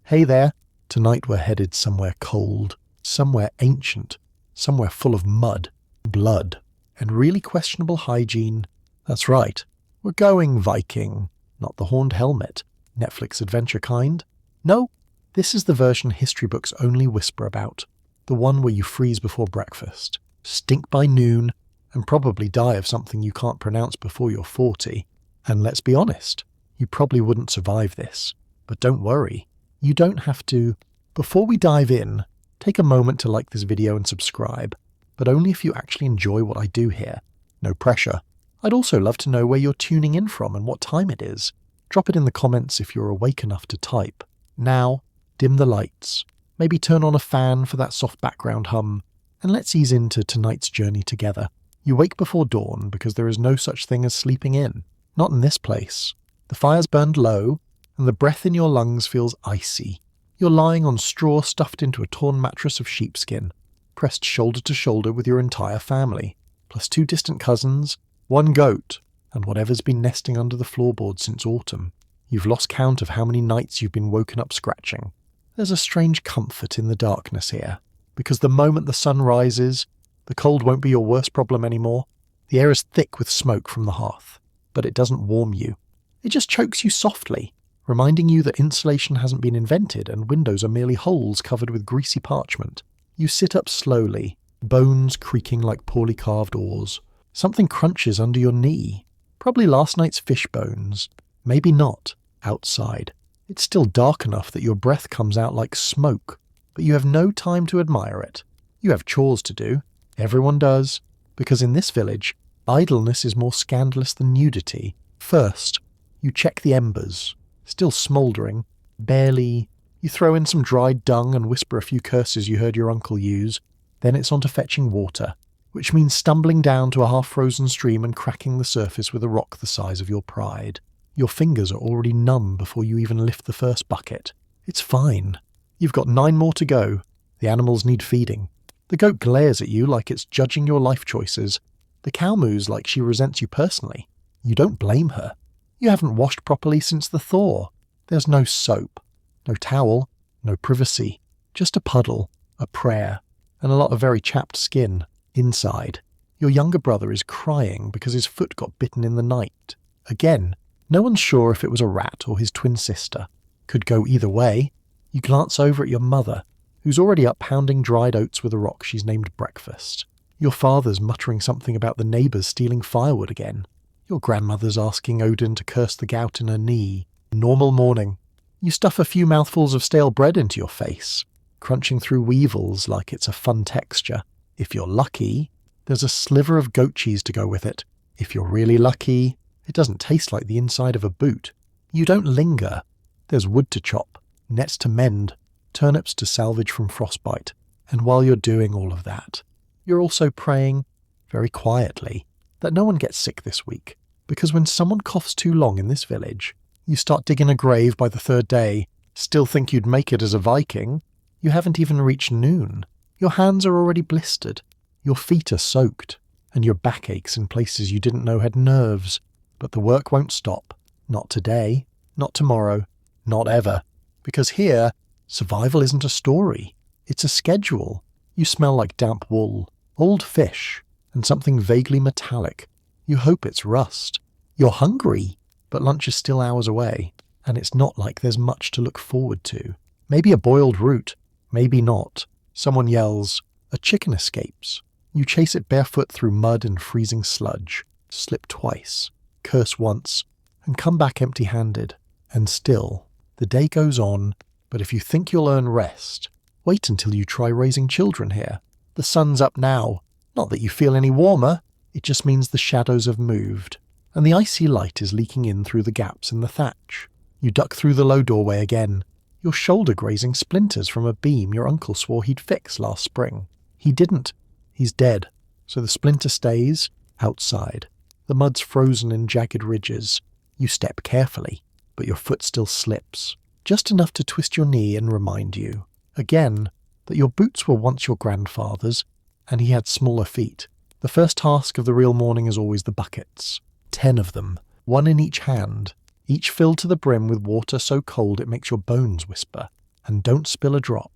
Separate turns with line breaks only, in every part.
Hey there. Tonight we're headed somewhere cold, somewhere ancient, somewhere full of mud, blood, and really questionable hygiene. That's right. We're going Viking, not the horned helmet, Netflix adventure kind. No, this is the version history books only whisper about. The one where you freeze before breakfast, stink by noon, and probably die of something you can't pronounce before you're 40. And let's be honest, you probably wouldn't survive this. But don't worry, you don't have to. Before we dive in, take a moment to like this video and subscribe, but only if you actually enjoy what I do here. No pressure. I'd also love to know where you're tuning in from and what time it is. Drop it in the comments if you're awake enough to type. Now, dim the lights. Maybe turn on a fan for that soft background hum, and let's ease into tonight's journey together. You wake before dawn because there is no such thing as sleeping in. Not in this place. The fire's burned low, and the breath in your lungs feels icy. You're lying on straw stuffed into a torn mattress of sheepskin, pressed shoulder to shoulder with your entire family, plus 2 distant cousins, 1 goat, and whatever's been nesting under the floorboard since autumn. You've lost count of how many nights you've been woken up scratching. There's a strange comfort in the darkness here, because the moment the sun rises, the cold won't be your worst problem anymore. The air is thick with smoke from the hearth, but it doesn't warm you. It just chokes you softly, reminding you that insulation hasn't been invented and windows are merely holes covered with greasy parchment. You sit up slowly, bones creaking like poorly carved oars. Something crunches under your knee. Probably last night's fish bones. Maybe not. Outside. It's still dark enough that your breath comes out like smoke, but you have no time to admire it. You have chores to do. Everyone does. Because in this village, idleness is more scandalous than nudity. First, you check the embers. Still smouldering, barely. You throw in some dried dung and whisper a few curses you heard your uncle use. Then it's on to fetching water, which means stumbling down to a half-frozen stream and cracking the surface with a rock the size of your pride. Your fingers are already numb before you even lift the first bucket. It's fine. You've got 9 more to go. The animals need feeding. The goat glares at you like it's judging your life choices. The cow moos like she resents you personally. You don't blame her. You haven't washed properly since the thaw. There's no soap, no towel, no privacy. Just a puddle, a prayer, and a lot of very chapped skin. Inside, your younger brother is crying because his foot got bitten in the night. Again, no one's sure if it was a rat or his twin sister. Could go either way. You glance over at your mother, who's already up pounding dried oats with a rock she's named breakfast. Your father's muttering something about the neighbours stealing firewood again. Your grandmother's asking Odin to curse the gout in her knee. Normal morning. You stuff a few mouthfuls of stale bread into your face, crunching through weevils like it's a fun texture. If you're lucky, there's a sliver of goat cheese to go with it. If you're really lucky, it doesn't taste like the inside of a boot. You don't linger. There's wood to chop, nets to mend, turnips to salvage from frostbite. And while you're doing all of that, you're also praying, very quietly, that no one gets sick this week. Because when someone coughs too long in this village, you start digging a grave by the 3rd day, still think you'd make it as a Viking. You haven't even reached noon. Your hands are already blistered. Your feet are soaked. And your back aches in places you didn't know had nerves. But the work won't stop. Not today. Not tomorrow. Not ever. Because here, survival isn't a story. It's a schedule. You smell like damp wool, old fish, and something vaguely metallic. You hope it's rust. You're hungry, but lunch is still hours away, and it's not like there's much to look forward to. Maybe a boiled root, maybe not. Someone yells, a chicken escapes. You chase it barefoot through mud and freezing sludge, slip twice, curse once, and come back empty-handed. And still, the day goes on, but if you think you'll earn rest, wait until you try raising children here. The sun's up now. Not that you feel any warmer, it just means the shadows have moved, and the icy light is leaking in through the gaps in the thatch. You duck through the low doorway again, your shoulder grazing splinters from a beam your uncle swore he'd fix last spring. He didn't. He's dead, so the splinter stays outside. The mud's frozen in jagged ridges. You step carefully, but your foot still slips, just enough to twist your knee and remind you, again, that your boots were once your grandfather's, and he had smaller feet. The first task of the real morning is always the buckets. 10 of them, 1 in each hand, each filled to the brim with water so cold it makes your bones whisper. and don't spill a drop,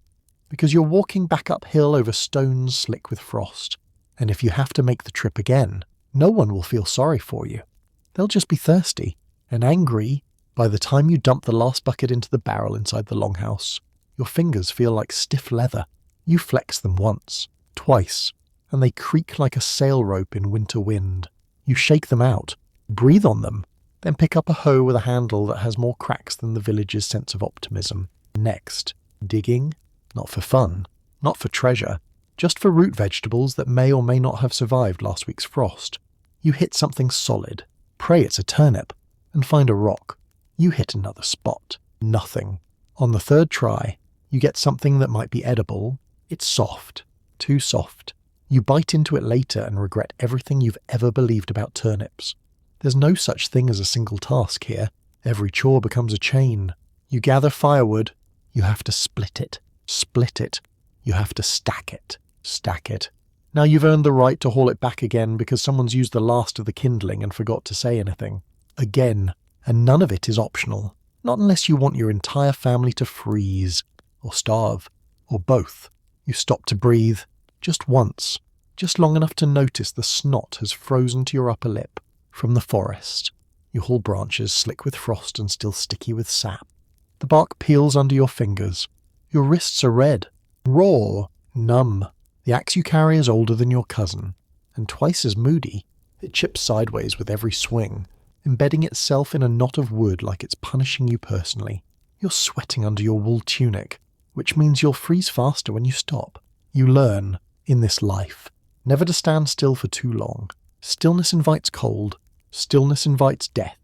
because you're walking back uphill over stones slick with frost, and if you have to make the trip again, no one will feel sorry for you. They'll just be thirsty and angry by the time you dump the last bucket into the barrel inside the longhouse. Your fingers feel like stiff leather. You flex them once, twice, and they creak like a sail rope in winter wind. You shake them out, breathe on them, then pick up a hoe with a handle that has more cracks than the village's sense of optimism. Next, digging, not for fun, not for treasure, just for root vegetables that may or may not have survived last week's frost. You hit something solid, pray it's a turnip, and find a rock. You hit another spot. Nothing. On the third try, you get something that might be edible. It's soft. Too soft. You bite into it later and regret everything you've ever believed about turnips. There's no such thing as a single task here. Every chore becomes a chain. You gather firewood. You have to split it. Split it. You have to stack it. Stack it. Now you've earned the right to haul it back again because someone's used the last of the kindling and forgot to say anything. Again. And none of it is optional. Not unless you want your entire family to freeze. Or starve. Or both. You stop to breathe. Just once. Just long enough to notice the snot has frozen to your upper lip. From the forest. You haul branches slick with frost and still sticky with sap. The bark peels under your fingers. Your wrists are red. Raw. Numb. The axe you carry is older than your cousin. And twice as moody. It chips sideways with every swing, embedding itself in a knot of wood like it's punishing you personally. You're sweating under your wool tunic, which means you'll freeze faster when you stop. You learn, in this life, never to stand still for too long. Stillness invites cold. Stillness invites death.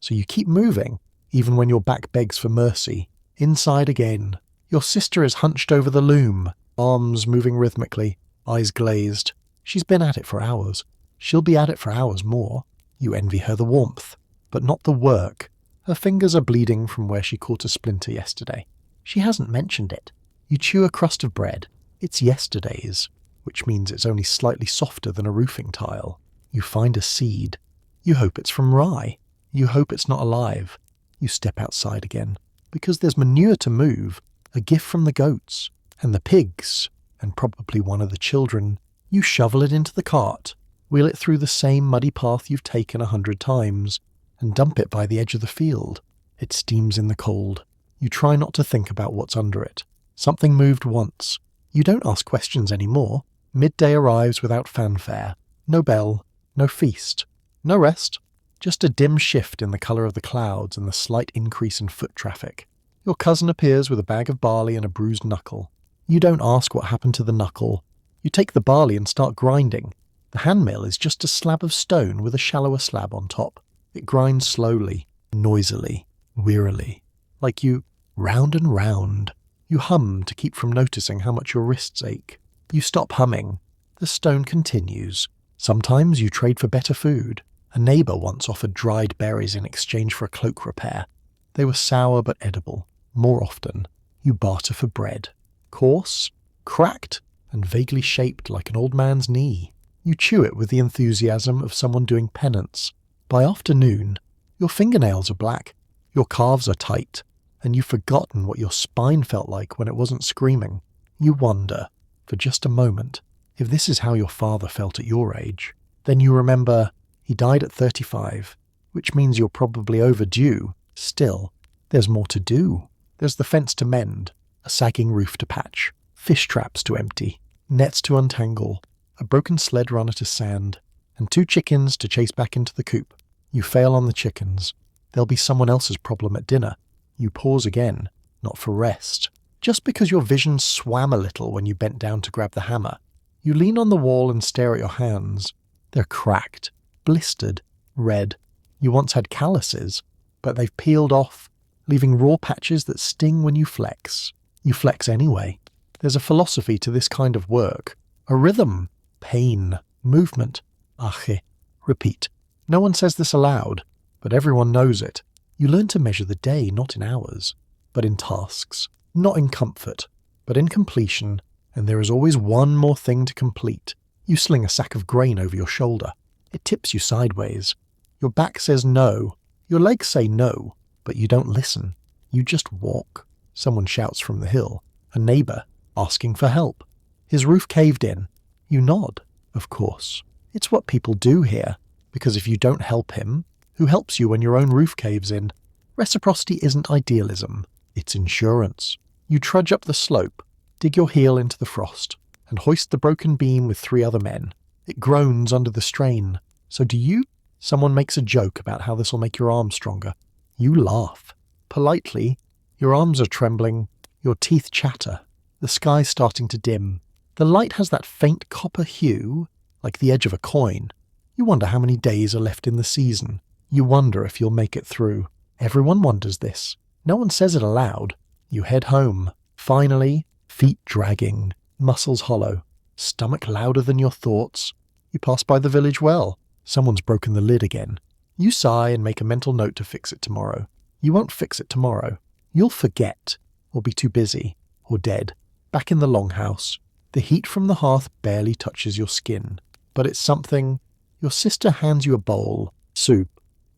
So you keep moving, even when your back begs for mercy. Inside again. Your sister is hunched over the loom, arms moving rhythmically, eyes glazed. She's been at it for hours. She'll be at it for hours more. You envy her the warmth, but not the work. Her fingers are bleeding from where she caught a splinter yesterday. She hasn't mentioned it. You chew a crust of bread. It's yesterday's, which means it's only slightly softer than a roofing tile. You find a seed. You hope it's from rye. You hope it's not alive. You step outside again, because there's manure to move, a gift from the goats, and the pigs, and probably one of the children. You shovel it into the cart, wheel it through the same muddy path you've taken 100 times, and dump it by the edge of the field. It steams in the cold. You try not to think about what's under it. Something moved once. You don't ask questions anymore. Midday arrives without fanfare. No bell, no feast, no rest. Just a dim shift in the colour of the clouds and the slight increase in foot traffic. Your cousin appears with a bag of barley and a bruised knuckle. You don't ask what happened to the knuckle. You take the barley and start grinding. The handmill is just a slab of stone with a shallower slab on top. It grinds slowly, noisily, wearily, like you round and round. You hum to keep from noticing how much your wrists ache. You stop humming. The stone continues. Sometimes you trade for better food. A neighbour once offered dried berries in exchange for a cloak repair. They were sour but edible. More often, you barter for bread. Coarse, cracked, and vaguely shaped like an old man's knee. You chew it with the enthusiasm of someone doing penance. By afternoon, your fingernails are black, your calves are tight, and you've forgotten what your spine felt like when it wasn't screaming. You wonder, for just a moment, if this is how your father felt at your age. Then you remember he died at 35, which means you're probably overdue. Still, there's more to do. There's the fence to mend, a sagging roof to patch, fish traps to empty, nets to untangle, a broken sled runner to sand, and 2 chickens to chase back into the coop. You fail on the chickens. There'll be someone else's problem at dinner. You pause again, not for rest. Just because your vision swam a little when you bent down to grab the hammer. You lean on the wall and stare at your hands. They're cracked, blistered, red. You once had calluses, but they've peeled off, leaving raw patches that sting when you flex. You flex anyway. There's a philosophy to this kind of work. A rhythm. Pain. Movement. Ache. Repeat. No one says this aloud, but everyone knows it. You learn to measure the day not in hours, but in tasks. Not in comfort, but in completion, and there is always one more thing to complete. You sling a sack of grain over your shoulder. It tips you sideways. Your back says no. Your legs say no, but you don't listen. You just walk. Someone shouts from the hill. A neighbour, asking for help. His roof caved in. You nod, of course. It's what people do here, because if you don't help him, who helps you when your own roof caves in? Reciprocity isn't idealism, it's insurance. You trudge up the slope, dig your heel into the frost, and hoist the broken beam with 3 other men. It groans under the strain. So do you? Someone makes a joke about how this will make your arms stronger. You laugh. Politely, your arms are trembling, your teeth chatter. The sky's starting to dim. The light has that faint copper hue, like the edge of a coin. You wonder how many days are left in the season. You wonder if you'll make it through. Everyone wonders this. No one says it aloud. You head home. Finally, feet dragging, muscles hollow, stomach louder than your thoughts. You pass by the village well. Someone's broken the lid again. You sigh and make a mental note to fix it tomorrow. You won't fix it tomorrow. You'll forget, or be too busy, or dead. Back in the longhouse, the heat from the hearth barely touches your skin. But it's something. Your sister hands you a bowl, soup,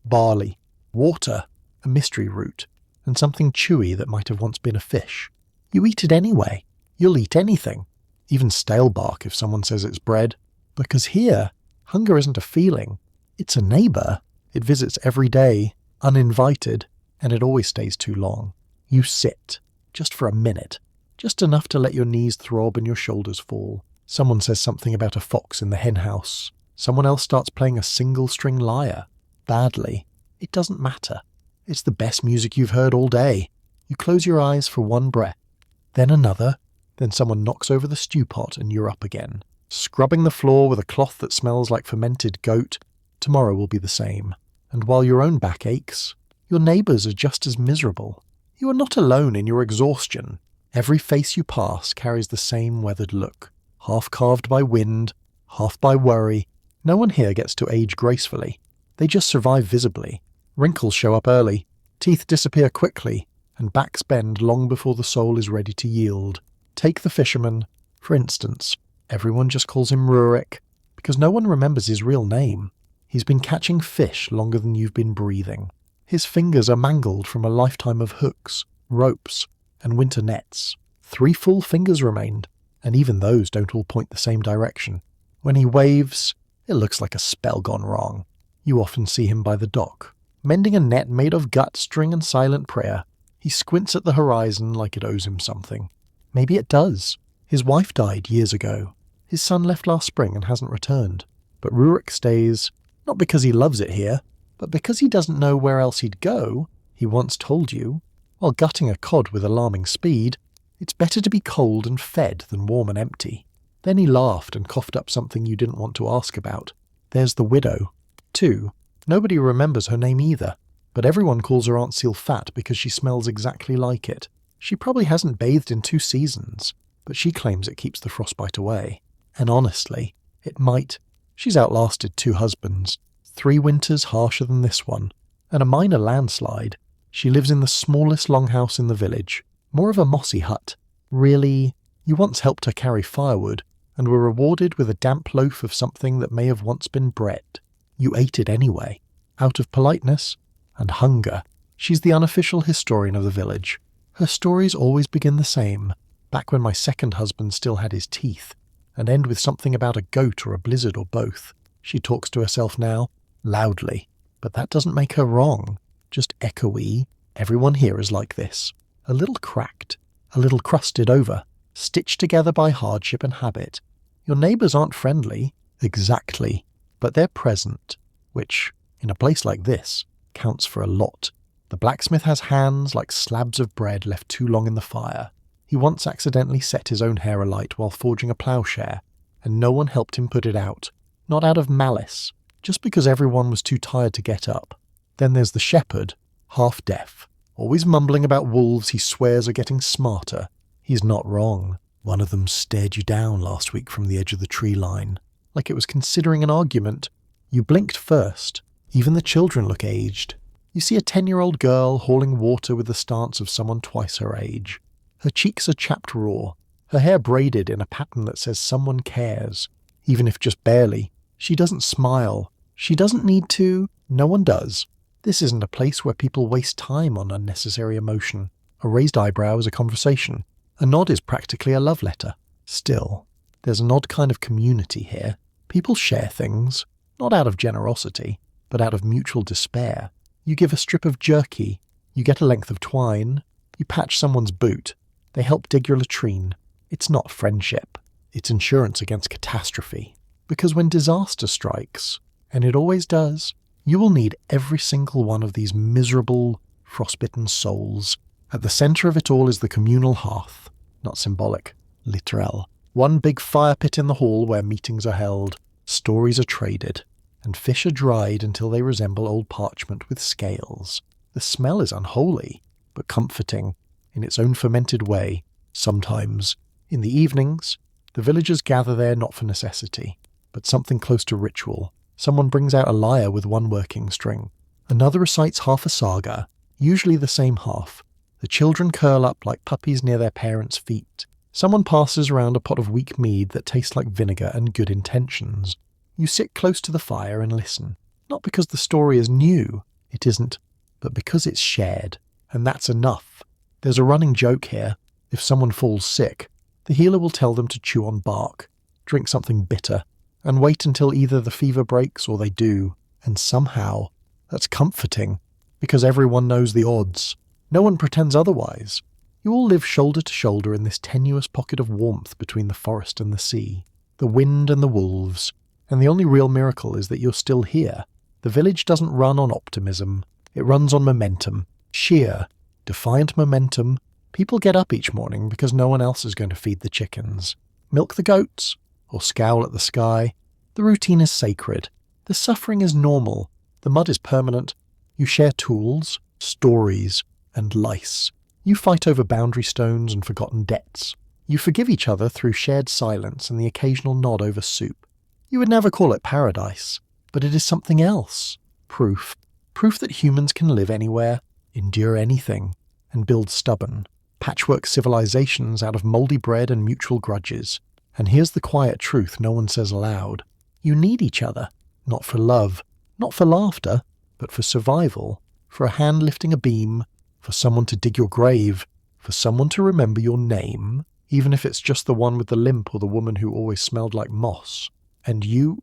barley, water, a mystery root, and something chewy that might have once been a fish. You eat it anyway. You'll eat anything, even stale bark if someone says it's bread. Because here, hunger isn't a feeling. It's a neighbour. It visits every day, uninvited, and it always stays too long. You sit, just for a minute, just enough to let your knees throb and your shoulders fall. Someone says something about a fox in the henhouse. Someone else starts playing a single-string lyre. Badly. It doesn't matter. It's the best music you've heard all day. You close your eyes for one breath, then another, then someone knocks over the stew pot and you're up again, scrubbing the floor with a cloth that smells like fermented goat. Tomorrow will be the same. And while your own back aches, your neighbours are just as miserable. You are not alone in your exhaustion. Every face you pass carries the same weathered look, half carved by wind, half by worry. No one here gets to age gracefully. They just survive visibly. Wrinkles show up early, teeth disappear quickly, and backs bend long before the soul is ready to yield. Take the fisherman, for instance. Everyone just calls him Rurik, because no one remembers his real name. He's been catching fish longer than you've been breathing. His fingers are mangled from a lifetime of hooks, ropes, and winter nets. 3 full fingers remained, and even those don't all point the same direction. When he waves, it looks like a spell gone wrong. You often see him by the dock, mending a net made of gut, string, and silent prayer. He squints at the horizon like it owes him something. Maybe it does. His wife died years ago. His son left last spring and hasn't returned. But Rurik stays, not because he loves it here, but because he doesn't know where else he'd go. He once told you, while gutting a cod with alarming speed, it's better to be cold and fed than warm and empty. Then he laughed and coughed up something you didn't want to ask about. There's the widow, too. Nobody remembers her name either, but everyone calls her Aunt Seal fat because she smells exactly like it. She probably hasn't bathed in 2 seasons, but she claims it keeps the frostbite away. And honestly, it might. She's outlasted 2 husbands, 3 winters harsher than this one, and a minor landslide. She lives in the smallest longhouse in the village, more of a mossy hut. Really, you once helped her carry firewood, and were rewarded with a damp loaf of something that may have once been bread. You ate it anyway, out of politeness and hunger. She's the unofficial historian of the village. Her stories always begin the same, back when my second husband still had his teeth, and end with something about a goat or a blizzard or both. She talks to herself now, loudly, but that doesn't make her wrong, just echoey. Everyone here is like this, a little cracked, a little crusted over, stitched together by hardship and habit. Your neighbours aren't friendly, exactly, but they're present, which, in a place like this, counts for a lot. The blacksmith has hands like slabs of bread left too long in the fire. He once accidentally set his own hair alight while forging a ploughshare, and no one helped him put it out. Not out of malice, just because everyone was too tired to get up. Then there's the shepherd, half deaf, always mumbling about wolves he swears are getting smarter. He's not wrong. One of them stared you down last week from the edge of the tree line, like it was considering an argument. You blinked first. Even the children look aged. You see a 10-year-old girl hauling water with the stance of someone twice her age. Her cheeks are chapped raw, her hair braided in a pattern that says someone cares, even if just barely. She doesn't smile. She doesn't need to. No one does. This isn't a place where people waste time on unnecessary emotion. A raised eyebrow is a conversation. A nod is practically a love letter. Still, there's an odd kind of community here. People share things, not out of generosity, but out of mutual despair. You give a strip of jerky, you get a length of twine, you patch someone's boot, they help dig your latrine. It's not friendship, it's insurance against catastrophe. Because when disaster strikes, and it always does, you will need every single one of these miserable, frostbitten souls. At the centre of it all is the communal hearth, not symbolic, literal. One big fire pit in the hall where meetings are held, stories are traded, and fish are dried until they resemble old parchment with scales. The smell is unholy, but comforting, in its own fermented way. Sometimes, in the evenings, the villagers gather there not for necessity, but something close to ritual. Someone brings out a lyre with one working string. Another recites half a saga, usually the same half. The children curl up like puppies near their parents' feet. Someone passes around a pot of weak mead that tastes like vinegar and good intentions. You sit close to the fire and listen. Not because the story is new, it isn't, but because it's shared. And that's enough. There's a running joke here. If someone falls sick, the healer will tell them to chew on bark, drink something bitter, and wait until either the fever breaks or they do. And somehow, that's comforting, because everyone knows the odds. No one pretends otherwise. You all live shoulder to shoulder in this tenuous pocket of warmth between the forest and the sea, the wind and the wolves, and the only real miracle is that you're still here. The village doesn't run on optimism. It runs on momentum. Sheer, defiant momentum. People get up each morning because no one else is going to feed the chickens, milk the goats, or scowl at the sky. The routine is sacred. The suffering is normal. The mud is permanent. You share tools, stories, and lice. You fight over boundary stones and forgotten debts. You forgive each other through shared silence and the occasional nod over soup. You would never call it paradise, but it is something else. Proof. Proof that humans can live anywhere, endure anything, and build stubborn, patchwork civilizations out of mouldy bread and mutual grudges. And here's the quiet truth no one says aloud. You need each other, not for love, not for laughter, but for survival, for a hand lifting a beam, for someone to dig your grave, for someone to remember your name, even if it's just the one with the limp or the woman who always smelled like moss. And you're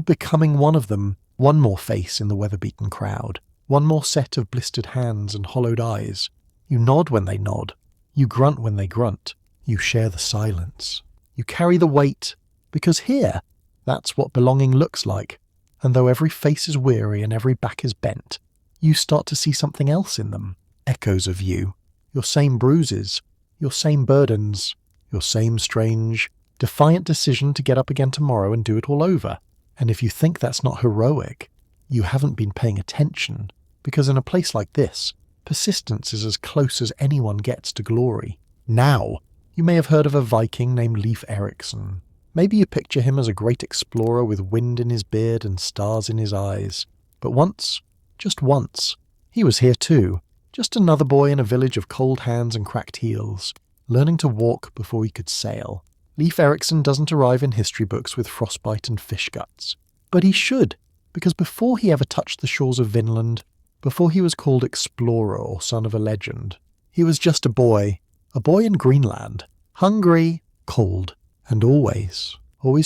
becoming one of them, one more face in the weather-beaten crowd, one more set of blistered hands and hollowed eyes. You nod when they nod, you grunt when they grunt, you share the silence. You carry the weight, because here, that's what belonging looks like. And though every face is weary and every back is bent, you start to see something else in them. Echoes of you. Your same bruises. Your same burdens. Your same strange, defiant decision to get up again tomorrow and do it all over. And if you think that's not heroic, you haven't been paying attention, because in a place like this, persistence is as close as anyone gets to glory. Now, you may have heard of a Viking named Leif Erikson. Maybe you picture him as a great explorer with wind in his beard and stars in his eyes. But once, just once, he was here too, just another boy in a village of cold hands and cracked heels, learning to walk before he could sail. Leif Erikson doesn't arrive in history books with frostbite and fish guts. But he should, because before he ever touched the shores of Vinland, before he was called explorer or son of a legend, he was just a boy in Greenland, hungry, cold, and always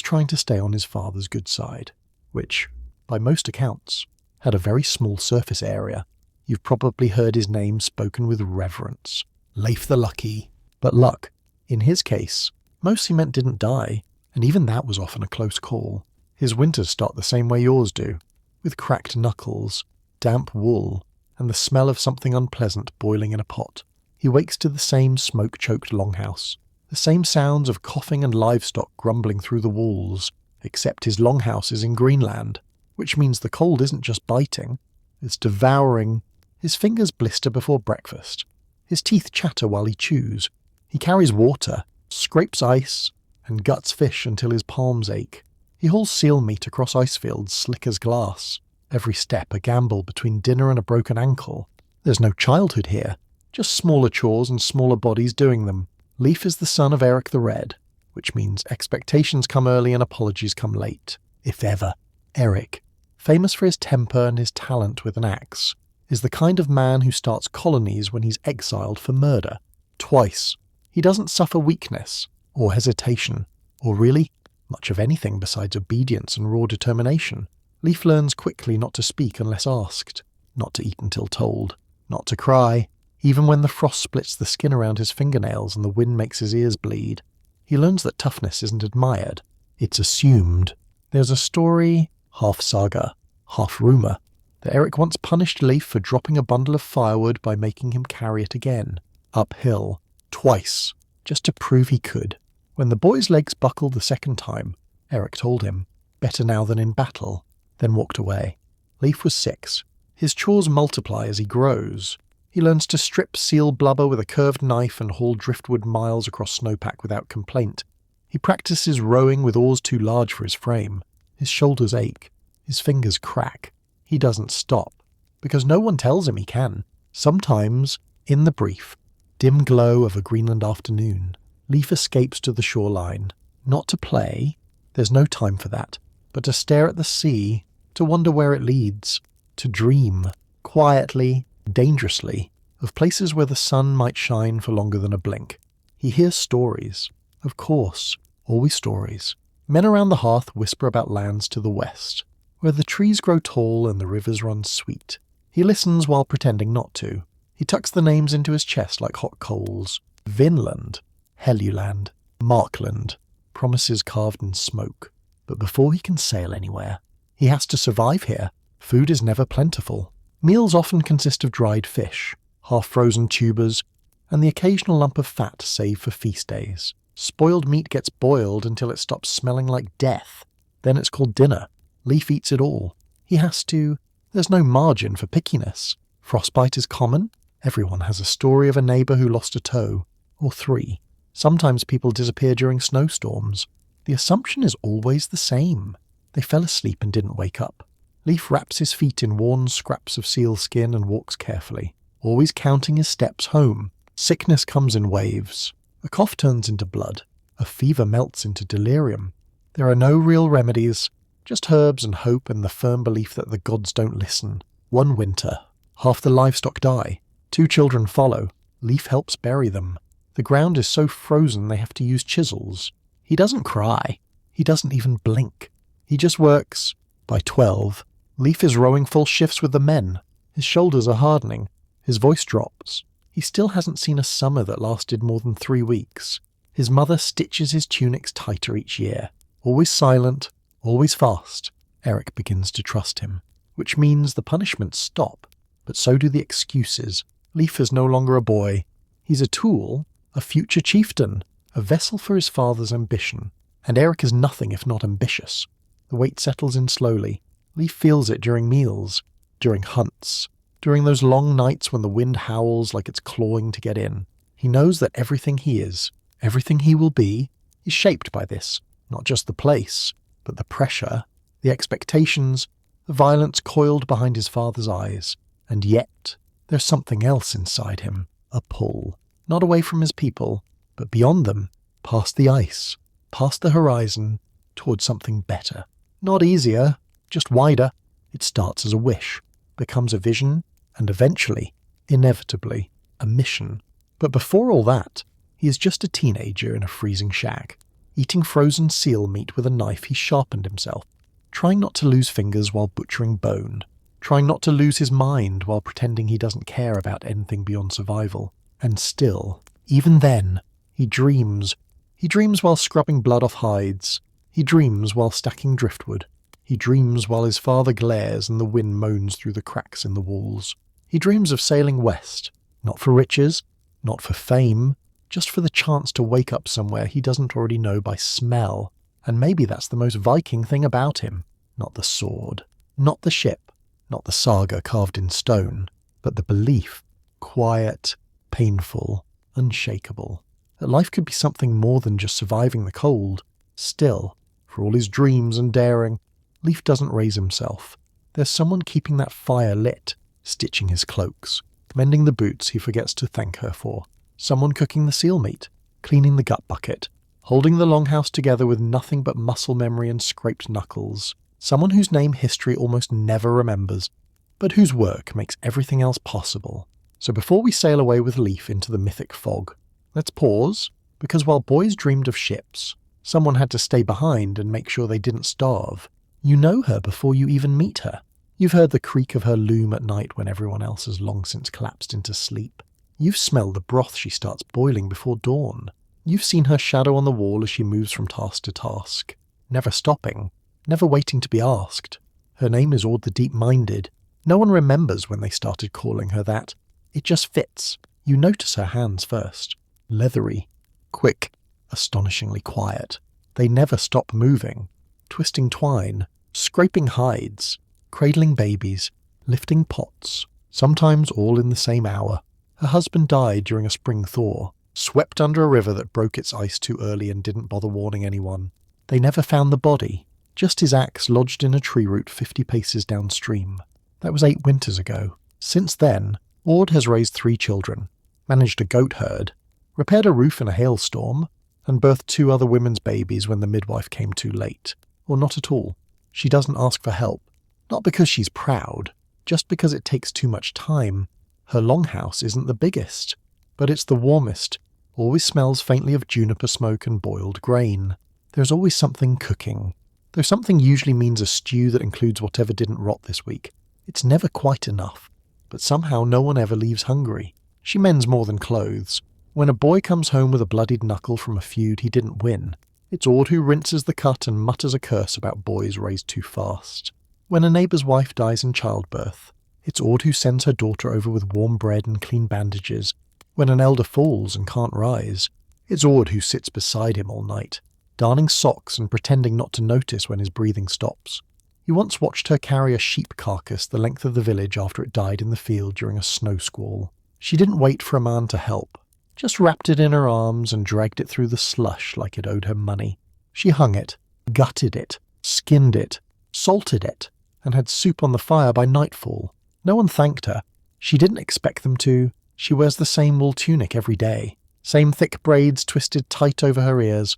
trying to stay on his father's good side, which, by most accounts, had a very small surface area. You've probably heard his name spoken with reverence, Leif the Lucky. But luck, in his case, mostly meant didn't die, and even that was often a close call. His winters start the same way yours do, with cracked knuckles, damp wool, and the smell of something unpleasant boiling in a pot. He wakes to the same smoke-choked longhouse, the same sounds of coughing and livestock grumbling through the walls, except his longhouse is in Greenland, which means the cold isn't just biting, it's devouring. His fingers blister before breakfast. His teeth chatter while he chews. He carries water, scrapes ice, and guts fish until his palms ache. He hauls seal meat across ice fields slick as glass. Every step a gamble between dinner and a broken ankle. There's no childhood here, just smaller chores and smaller bodies doing them. Leif is the son of Eric the Red, which means expectations come early and apologies come late, if ever. Eric, famous for his temper and his talent with an axe, is the kind of man who starts colonies when he's exiled for murder. Twice. He doesn't suffer weakness, or hesitation, or really much of anything besides obedience and raw determination. Leif learns quickly not to speak unless asked, not to eat until told, not to cry, even when the frost splits the skin around his fingernails and the wind makes his ears bleed. He learns that toughness isn't admired, it's assumed. There's a story, half saga, half rumour, that Eric once punished Leif for dropping a bundle of firewood by making him carry it again, uphill, twice, just to prove he could. When the boy's legs buckled the second time, Eric told him, "Better now than in battle," then walked away. Leif was 6. His chores multiply as he grows. He learns to strip seal blubber with a curved knife and haul driftwood miles across snowpack without complaint. He practices rowing with oars too large for his frame. His shoulders ache. His fingers crack. He doesn't stop, because no one tells him he can. Sometimes, in the brief, dim glow of a Greenland afternoon, Leif escapes to the shoreline, not to play, there's no time for that, but to stare at the sea, to wonder where it leads, to dream, quietly, dangerously, of places where the sun might shine for longer than a blink. He hears stories, of course, always stories. Men around the hearth whisper about lands to the west, where the trees grow tall and the rivers run sweet. He listens while pretending not to. He tucks the names into his chest like hot coals. Vinland, Helluland, Markland, promises carved in smoke. But before he can sail anywhere, he has to survive here. Food is never plentiful. Meals often consist of dried fish, half-frozen tubers, and the occasional lump of fat saved for feast days. Spoiled meat gets boiled until it stops smelling like death. Then it's called dinner. Leif eats it all. He has to. There's no margin for pickiness. Frostbite is common. Everyone has a story of a neighbour who lost a toe, or 3. Sometimes people disappear during snowstorms. The assumption is always the same. They fell asleep and didn't wake up. Leif wraps his feet in worn scraps of seal skin and walks carefully, always counting his steps home. Sickness comes in waves. A cough turns into blood. A fever melts into delirium. There are no real remedies, just herbs and hope and the firm belief that the gods don't listen. One winter, half the livestock die. 2 children follow. Leif helps bury them. The ground is so frozen they have to use chisels. He doesn't cry. He doesn't even blink. He just works. By 12, Leif is rowing full shifts with the men. His shoulders are hardening. His voice drops. He still hasn't seen a summer that lasted more than 3 weeks. His mother stitches his tunics tighter each year. Always silent, always fast. Eric begins to trust him, which means the punishments stop, but so do the excuses. Leif is no longer a boy. He's a tool, a future chieftain, a vessel for his father's ambition. And Eric is nothing if not ambitious. The weight settles in slowly. Leif feels it during meals, during hunts, during those long nights when the wind howls like it's clawing to get in. He knows that everything he is, everything he will be, is shaped by this. Not just the place, but the pressure, the expectations, the violence coiled behind his father's eyes. And yet, there's something else inside him, a pull, not away from his people, but beyond them, past the ice, past the horizon, towards something better. Not easier, just wider. It starts as a wish, becomes a vision, and eventually, inevitably, a mission. But before all that, he is just a teenager in a freezing shack, eating frozen seal meat with a knife he sharpened himself, trying not to lose fingers while butchering bone, trying not to lose his mind while pretending he doesn't care about anything beyond survival. And still, even then, he dreams. He dreams while scrubbing blood off hides. He dreams while stacking driftwood. He dreams while his father glares and the wind moans through the cracks in the walls. He dreams of sailing west, not for riches, not for fame, just for the chance to wake up somewhere he doesn't already know by smell. And maybe that's the most Viking thing about him. Not the sword, not the ship, not the saga carved in stone, but the belief, quiet, painful, unshakable, that life could be something more than just surviving the cold. Still, for all his dreams and daring, Leif doesn't raise himself. There's someone keeping that fire lit, stitching his cloaks, mending the boots he forgets to thank her for. Someone cooking the seal meat, cleaning the gut bucket, holding the longhouse together with nothing but muscle memory and scraped knuckles. Someone whose name history almost never remembers. but whose work makes everything else possible. So before we sail away with Leaf into the mythic fog, let's pause, because while boys dreamed of ships, someone had to stay behind and make sure they didn't starve. You know her before you even meet her. You've heard the creak of her loom at night when everyone else has long since collapsed into sleep. You've smelled the broth she starts boiling before dawn. You've seen her shadow on the wall as she moves from task to task, never stopping, never waiting to be asked. Her name is Ord the Deep-Minded. No one remembers when they started calling her that. It just fits. You notice her hands first. Leathery, quick, astonishingly quiet. They never stop moving, twisting twine, scraping hides, cradling babies, lifting pots, sometimes all in the same hour. Her husband died during a spring thaw, swept under a river that broke its ice too early and didn't bother warning anyone. They never found the body, just his axe lodged in a tree root 50 paces downstream. That was 8 winters ago. Since then, Ord has raised 3 children, managed a goat herd, repaired a roof in a hailstorm, and birthed 2 other women's babies when the midwife came too late. Or not at all. She doesn't ask for help. Not because she's proud, just because it takes too much time. Her longhouse isn't the biggest, but it's the warmest, always smells faintly of juniper smoke and boiled grain. There's always something cooking. Though something usually means a stew that includes whatever didn't rot this week. It's never quite enough. But somehow no one ever leaves hungry. She mends more than clothes. When a boy comes home with a bloodied knuckle from a feud he didn't win, it's Ord who rinses the cut and mutters a curse about boys raised too fast. When a neighbour's wife dies in childbirth, it's Ord who sends her daughter over with warm bread and clean bandages. When an elder falls and can't rise, it's Ord who sits beside him all night, darning socks and pretending not to notice when his breathing stops. You once watched her carry a sheep carcass the length of the village after it died in the field during a snow squall. She didn't wait for a man to help, just wrapped it in her arms and dragged it through the slush like it owed her money. She hung it, gutted it, skinned it, salted it, and had soup on the fire by nightfall. No one thanked her. She didn't expect them to. She wears the same wool tunic every day, same thick braids twisted tight over her ears.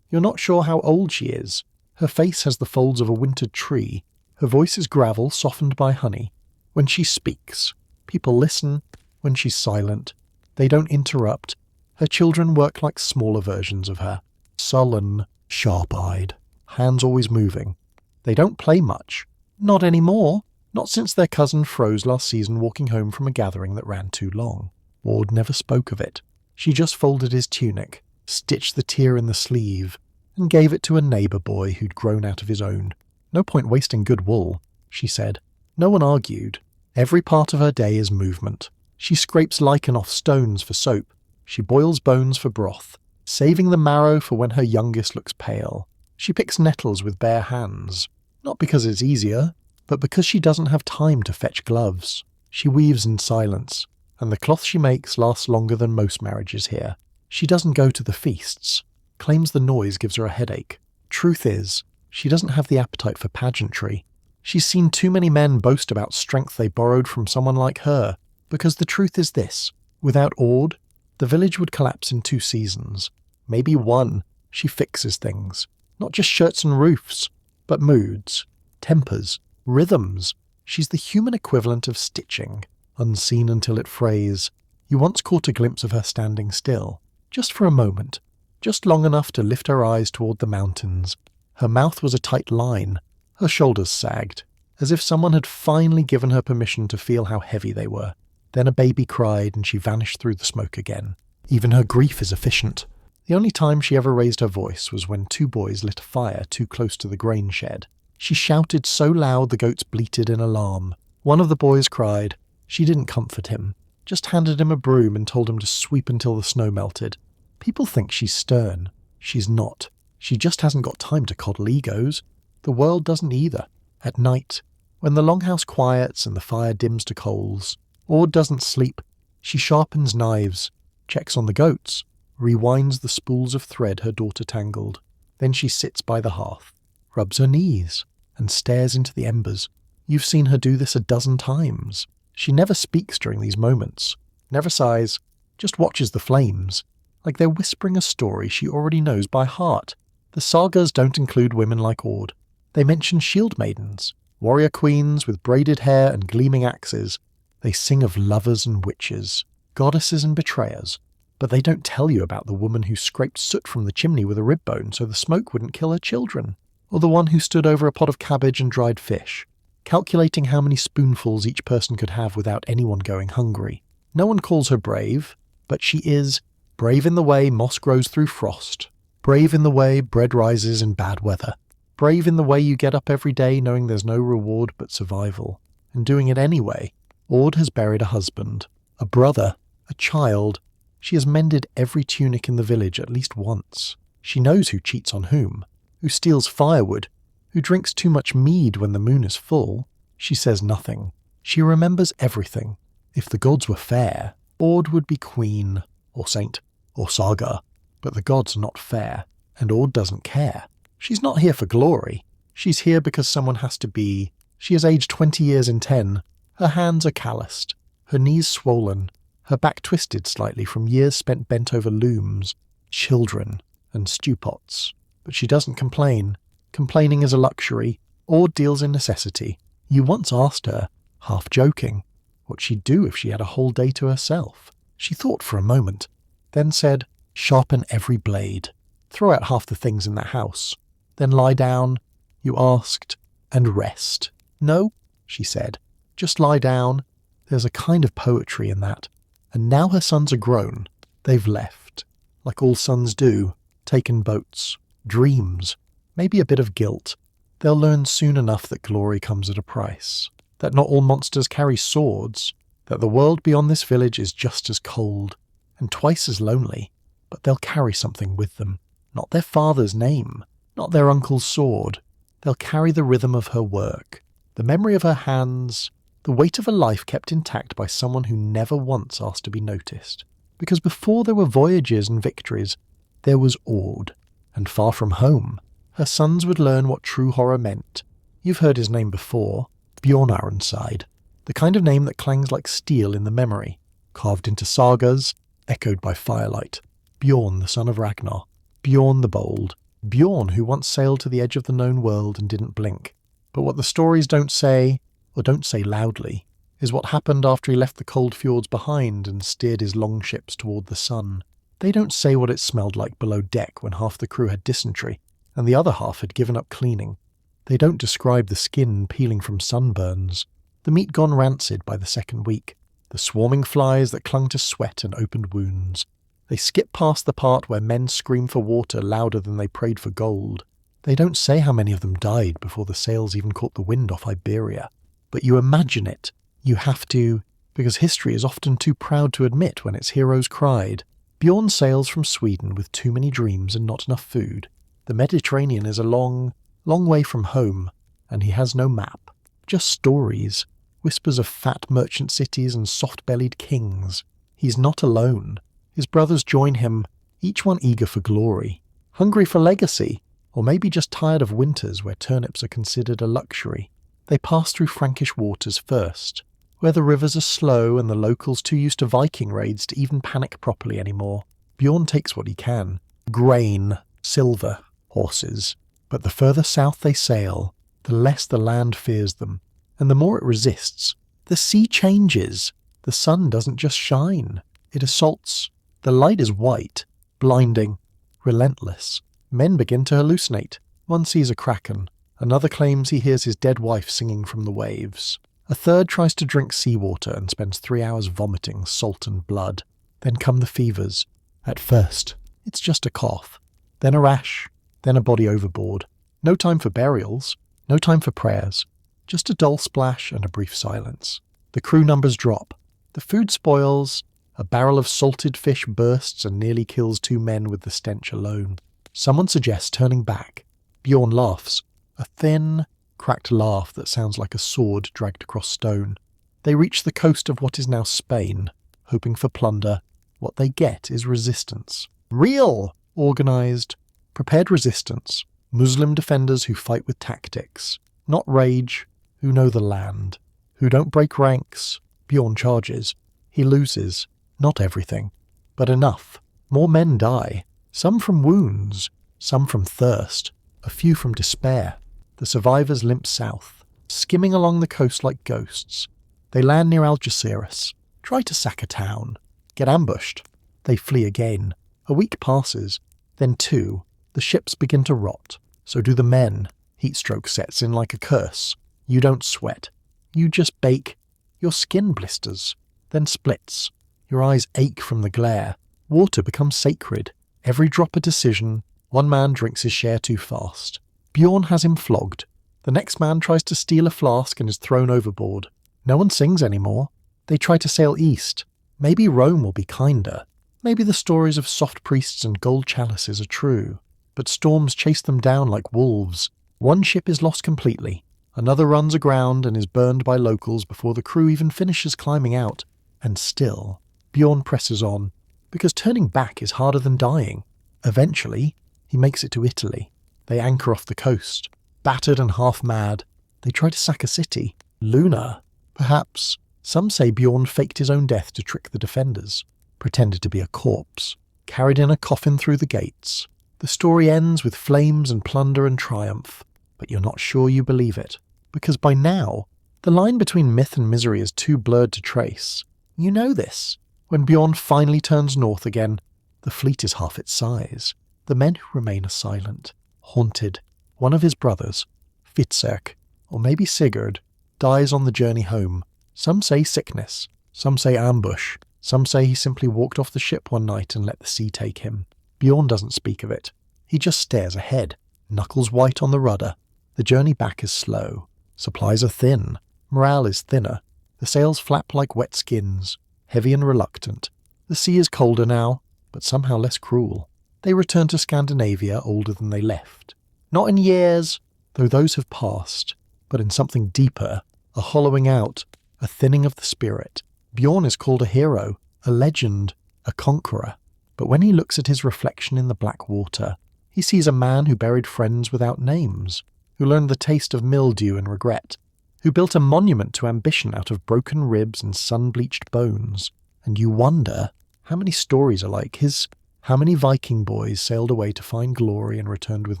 You're not sure how old she is. Her face has the folds of a wintered tree. Her voice is gravel softened by honey. When she speaks, people listen. When she's silent, they don't interrupt. Her children work like smaller versions of her. Sullen, sharp-eyed, hands always moving. They don't play much. Not anymore. Not since their cousin froze last season walking home from a gathering that ran too long. Ord never spoke of it. She just folded his tunic, stitched the tear in the sleeve, and gave it to a neighbour boy who'd grown out of his own. No point wasting good wool, she said. No one argued. Every part of her day is movement. She scrapes lichen off stones for soap. She boils bones for broth, saving the marrow for when her youngest looks pale. She picks nettles with bare hands, not because it's easier, but because she doesn't have time to fetch gloves. She weaves in silence, and the cloth she makes lasts longer than most marriages here. She doesn't go to the feasts, claims the noise gives her a headache. Truth is, she doesn't have the appetite for pageantry. She's seen too many men boast about strength they borrowed from someone like her, because the truth is this: without Ord, the village would collapse in 2 seasons. Maybe 1. She fixes things. Not just shirts and roofs, but moods, tempers, rhythms. She's the human equivalent of stitching, unseen until it frays. You once caught a glimpse of her standing still, just for a moment, just long enough to lift her eyes toward the mountains. Her mouth was a tight line. Her shoulders sagged, as if someone had finally given her permission to feel how heavy they were. Then a baby cried and she vanished through the smoke again. Even her grief is efficient. The only time she ever raised her voice was when 2 boys lit a fire too close to the grain shed. She shouted so loud the goats bleated in alarm. One of the boys cried. She didn't comfort him, just handed him a broom and told him to sweep until the snow melted. People think she's stern. She's not. She just hasn't got time to coddle egos. The world doesn't either. At night, when the longhouse quiets and the fire dims to coals, Ord doesn't sleep. She sharpens knives, checks on the goats, rewinds the spools of thread her daughter tangled. Then she sits by the hearth, rubs her knees, and stares into the embers. You've seen her do this a dozen times. She never speaks during these moments, never sighs, just watches the flames, like they're whispering a story she already knows by heart. The sagas don't include women like Ord. They mention shield maidens, Warrior queens with braided hair and gleaming axes. They sing of lovers and witches, goddesses and betrayers, but they don't tell you about the woman who scraped soot from the chimney with a rib bone so the smoke wouldn't kill her children, or the one who stood over a pot of cabbage and dried fish, calculating how many spoonfuls each person could have without anyone going hungry. No one calls her brave, but she is brave in the way moss grows through frost, brave in the way bread rises in bad weather, brave in the way you get up every day knowing there's no reward but survival, and doing it anyway. Ord has buried a husband, a brother, a child. She has mended every tunic in the village at least once. She knows who cheats on whom, who steals firewood, who drinks too much mead when the moon is full. She says nothing. She remembers everything. If the gods were fair, Ord would be queen, or saint, or saga. But the gods are not fair, and Ord doesn't care. She's not here for glory. She's here because someone has to be. She has aged 20 years in 10. Her hands are calloused, her knees swollen, her back twisted slightly from years spent bent over looms, children, and stew pots. But she doesn't complain. Complaining is a luxury. Ord deals in necessity. You once asked her, half joking, what she'd do if she had a whole day to herself. She thought for a moment, then said, sharpen every blade. Throw out half the things in that house. Then lie down, you asked, and rest. No, she said. Just lie down. There's a kind of poetry in that. And now her sons are grown. They've left. Like all sons do. Taken boats. Dreams. Maybe a bit of guilt. They'll learn soon enough that glory comes at a price. That not all monsters carry swords. That the world beyond this village is just as cold. And twice as lonely. But they'll carry something with them. Not their father's name. Not their uncle's sword. They'll carry the rhythm of her work. The memory of her hands. The weight of a life kept intact by someone who never once asked to be noticed. Because before there were voyages and victories, there was Ord. And far from home, her sons would learn what true horror meant. You've heard his name before, Bjornaronside. The kind of name that clangs like steel in the memory, carved into sagas, echoed by firelight. Bjorn, the son of Ragnar. Bjorn the bold. Bjorn, who once sailed to the edge of the known world and didn't blink. But what the stories don't say, or don't say loudly, is what happened after he left the cold fjords behind and steered his longships toward the sun. They don't say what it smelled like below deck when half the crew had dysentery, and the other half had given up cleaning. They don't describe the skin peeling from sunburns, the meat gone rancid by the second week, the swarming flies that clung to sweat and opened wounds. They skip past the part where men scream for water louder than they prayed for gold. They don't say how many of them died before the sails even caught the wind off Iberia. But you imagine it. You have to, because history is often too proud to admit when its heroes cried. Bjorn sails from Sweden with too many dreams and not enough food. The Mediterranean is a long, long way from home, and he has no map. Just stories, whispers of fat merchant cities and soft-bellied kings. He's not alone. His brothers join him, each one eager for glory, hungry for legacy, or maybe just tired of winters where turnips are considered a luxury. They pass through Frankish waters first, where the rivers are slow and the locals too used to Viking raids to even panic properly anymore. Bjorn takes what he can. Grain, silver, horses. But the further south they sail, the less the land fears them, and the more it resists. The sea changes. The sun doesn't just shine. It assaults. The light is white, blinding, relentless. Men begin to hallucinate. One sees a kraken. Another claims he hears his dead wife singing from the waves. A third tries to drink seawater and spends 3 hours vomiting salt and blood. Then come the fevers. At first, it's just a cough. Then a rash. Then a body overboard. No time for burials. No time for prayers. Just a dull splash and a brief silence. The crew numbers drop. The food spoils. A barrel of salted fish bursts and nearly kills 2 men with the stench alone. Someone suggests turning back. Bjorn laughs. A thin, cracked laugh that sounds like a sword dragged across stone. They reach the coast of what is now Spain, hoping for plunder. What they get is resistance. Real, organized, prepared resistance. Muslim defenders who fight with tactics. Not rage, who know the land. Who don't break ranks. Bjorn charges. He loses. Not everything, but enough. More men die. Some from wounds. Some from thirst. A few from despair. The survivors limp south. skimming along the coast like ghosts. They land near Algeciras, try to sack a town, get ambushed. They flee again. A week passes, then 2. The ships begin to rot. So do the men. Heatstroke sets in like a curse. You don't sweat. You just bake. Your skin blisters, then splits. Your eyes ache from the glare. Water becomes sacred. Every drop a decision. One man drinks his share too fast. Bjorn has him flogged. The next man tries to steal a flask and is thrown overboard. No one sings anymore. They try to sail east. Maybe Rome will be kinder. Maybe the stories of soft priests and gold chalices are true. But storms chase them down like wolves. One ship is lost completely. Another runs aground and is burned by locals before the crew even finishes climbing out. And still, Bjorn presses on, because turning back is harder than dying. Eventually, he makes it to Italy. They anchor off the coast. Battered and half-mad, they try to sack a city. Luna, perhaps. Some say Bjorn faked his own death to trick the defenders. Pretended to be a corpse. Carried in a coffin through the gates. The story ends with flames and plunder and triumph. But you're not sure you believe it. Because by now, the line between myth and misery is too blurred to trace. You know this. When Bjorn finally turns north again, the fleet is half its size. The men who remain are silent, haunted. One of his brothers, Fitzurk, or maybe Sigurd, dies on the journey home. Some say sickness, some say ambush, some say he simply walked off the ship one night and let the sea take him. Bjorn doesn't speak of it. He just stares ahead, knuckles white on the rudder. The journey back is slow. Supplies are thin. Morale is thinner. The sails flap like wet skins, heavy and reluctant. The sea is colder now, but somehow less cruel. They return to Scandinavia older than they left. Not in years, though those have passed, but in something deeper, a hollowing out, a thinning of the spirit. Bjorn is called a hero, a legend, a conqueror. But when he looks at his reflection in the black water, he sees a man who buried friends without names, who learned the taste of mildew and regret, who built a monument to ambition out of broken ribs and sun-bleached bones. And you wonder, how many stories are like his? How many Viking boys sailed away to find glory and returned with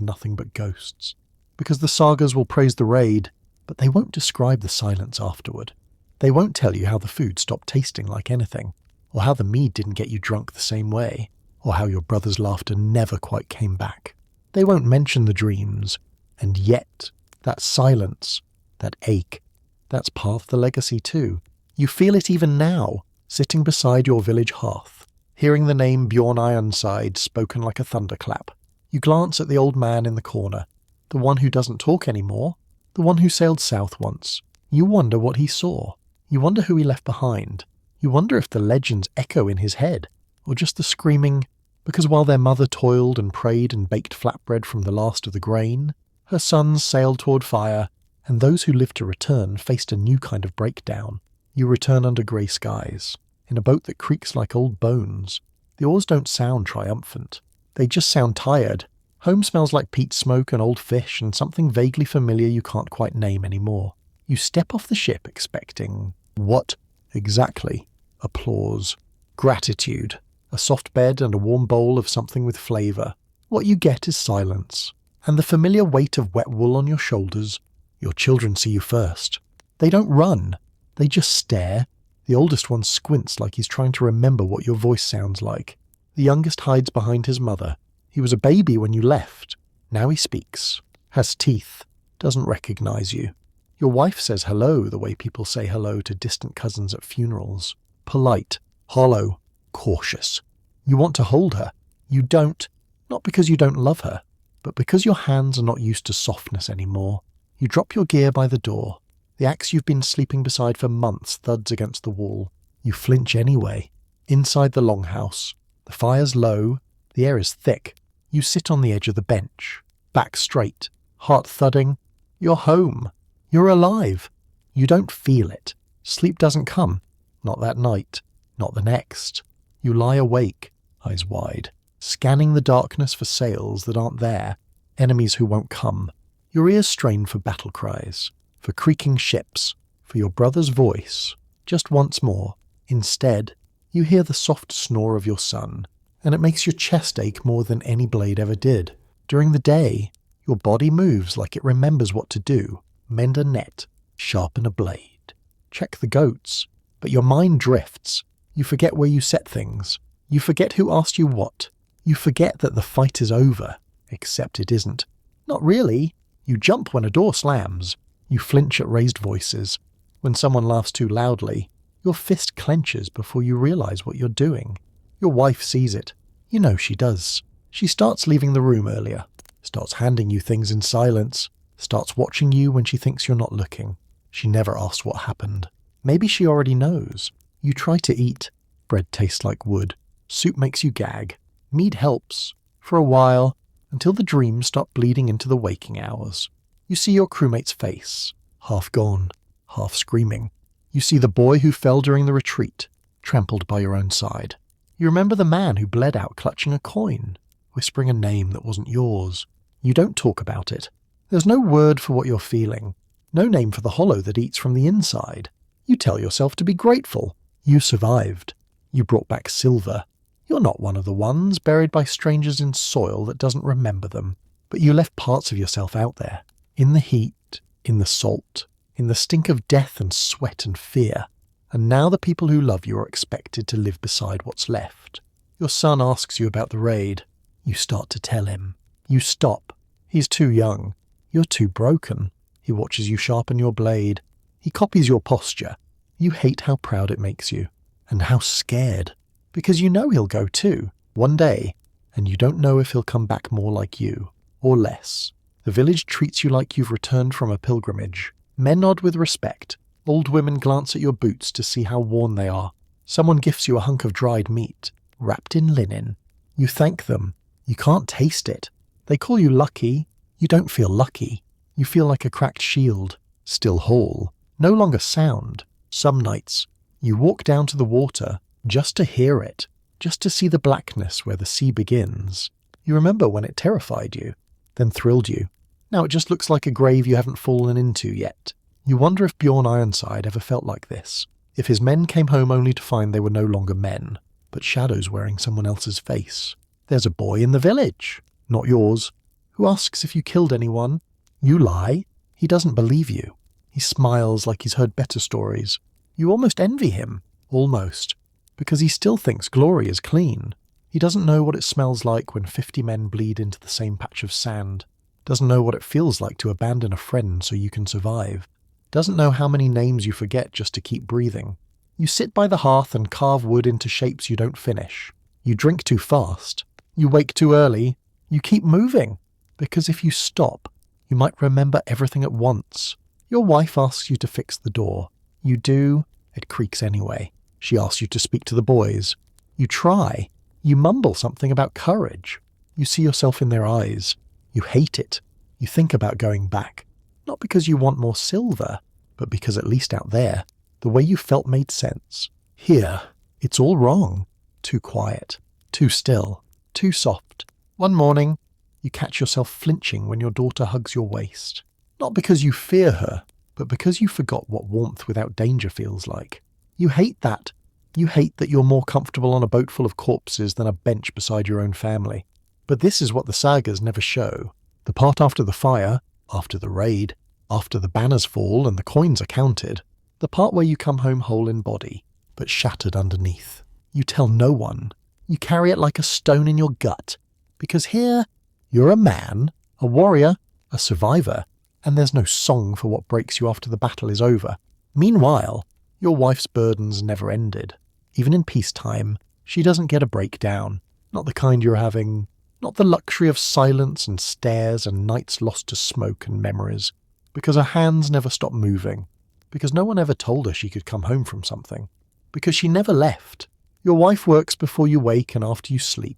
nothing but ghosts? Because the sagas will praise the raid, but they won't describe the silence afterward. They won't tell you how the food stopped tasting like anything, or how the mead didn't get you drunk the same way, or how your brother's laughter never quite came back. They won't mention the dreams, and yet, that silence, that ache, that's part of the legacy too. You feel it even now, sitting beside your village hearth, hearing the name Bjorn Ironside spoken like a thunderclap. You glance at the old man in the corner, the one who doesn't talk anymore, the one who sailed south once. You wonder what he saw. You wonder who he left behind. You wonder if the legends echo in his head, or just the screaming, because while their mother toiled and prayed and baked flatbread from the last of the grain, her sons sailed toward fire, and those who lived to return faced a new kind of breakdown. You return under grey skies, in a boat that creaks like old bones. The oars don't sound triumphant. They just sound tired. Home smells like peat smoke and old fish and something vaguely familiar you can't quite name anymore. You step off the ship expecting what exactly? Applause. Gratitude. A soft bed and a warm bowl of something with flavour. What you get is silence. And the familiar weight of wet wool on your shoulders. Your children see you first. They don't run. They just stare. The oldest one squints like he's trying to remember what your voice sounds like. The youngest hides behind his mother. He was a baby when you left. Now he speaks. Has teeth. Doesn't recognise you. Your wife says hello the way people say hello to distant cousins at funerals. Polite. Hollow. Cautious. You want to hold her. You don't. Not because you don't love her, but because your hands are not used to softness anymore. You drop your gear by the door. The axe you've been sleeping beside for months thuds against the wall. You flinch anyway. Inside the longhouse. The fire's low. The air is thick. You sit on the edge of the bench. Back straight. Heart thudding. You're home. You're alive. You don't feel it. Sleep doesn't come. Not that night. Not the next. You lie awake, eyes wide, scanning the darkness for sails that aren't there, enemies who won't come. Your ears strain for battle cries, for creaking ships, for your brother's voice. Just once more. Instead, you hear the soft snore of your son, and it makes your chest ache more than any blade ever did. During the day, your body moves like it remembers what to do. Mend a net, Sharpen a blade. Check the goats. But your mind drifts. You forget where you set things. You forget who asked you what. You forget that the fight is over, except it isn't. Not really. You jump when a door slams. You flinch at raised voices. When someone laughs too loudly, your fist clenches before you realize what you're doing. Your wife sees it. You know she does. She starts leaving the room earlier, starts handing you things in silence, starts watching you when she thinks you're not looking. She never asks what happened. Maybe she already knows. You try to eat. Bread tastes like wood. Soup makes you gag. Mead helps. For a while, until the dreams start bleeding into the waking hours. You see your crewmate's face, half gone, half screaming. You see the boy who fell during the retreat, trampled by your own side. You remember the man who bled out clutching a coin, whispering a name that wasn't yours. You don't talk about it. There's no word for what you're feeling. No name for the hollow that eats from the inside. You tell yourself to be grateful. You survived. You brought back silver. You're not one of the ones buried by strangers in soil that doesn't remember them. But you left parts of yourself out there. In the heat, in the salt, in the stink of death and sweat and fear. And now the people who love you are expected to live beside what's left. Your son asks you about the raid. You start to tell him. You stop. He's too young. You're too broken. He watches you sharpen your blade. He copies your posture. You hate how proud it makes you. And how scared. Because you know he'll go too, one day, and you don't know if he'll come back more like you, or less. The village treats you like you've returned from a pilgrimage. Men nod with respect. Old women glance at your boots to see how worn they are. Someone gifts you a hunk of dried meat, wrapped in linen. You thank them. You can't taste it. They call you lucky. You don't feel lucky. You feel like a cracked shield, still whole, no longer sound. Some nights, you walk down to the water just to hear it, just to see the blackness where the sea begins. You remember when it terrified you, then thrilled you. Now it just looks like a grave you haven't fallen into yet. You wonder if Bjorn Ironside ever felt like this, if his men came home only to find they were no longer men, but shadows wearing someone else's face. There's a boy in the village, not yours, who asks if you killed anyone. You lie. He doesn't believe you. He smiles like he's heard better stories. You almost envy him, almost, because he still thinks glory is clean. He doesn't know what it smells like when 50 men bleed into the same patch of sand. Doesn't know what it feels like to abandon a friend so you can survive. Doesn't know how many names you forget just to keep breathing. You sit by the hearth and carve wood into shapes you don't finish. You drink too fast. You wake too early. You keep moving. Because if you stop, you might remember everything at once. Your wife asks you to fix the door. You do. It creaks anyway. She asks you to speak to the boys. You try. You mumble something about courage. You see yourself in their eyes. You hate it. You think about going back. Not because you want more silver, but because at least out there, the way you felt made sense. Here, it's all wrong. Too quiet. Too still. Too soft. One morning, you catch yourself flinching when your daughter hugs your waist. Not because you fear her, but because you forgot what warmth without danger feels like. You hate that. You hate that you're more comfortable on a boat full of corpses than a bench beside your own family. But this is what the sagas never show. The part after the fire, after the raid, after the banners fall and the coins are counted. The part where you come home whole in body, but shattered underneath. You tell no one. You carry it like a stone in your gut. Because here, you're a man, a warrior, a survivor, and there's no song for what breaks you after the battle is over. Meanwhile, your wife's burdens never ended. Even in peacetime, she doesn't get a breakdown. Not the kind you're having. Not the luxury of silence and stares and nights lost to smoke and memories. Because her hands never stop moving. Because no one ever told her she could come home from something. Because she never left. Your wife works before you wake and after you sleep.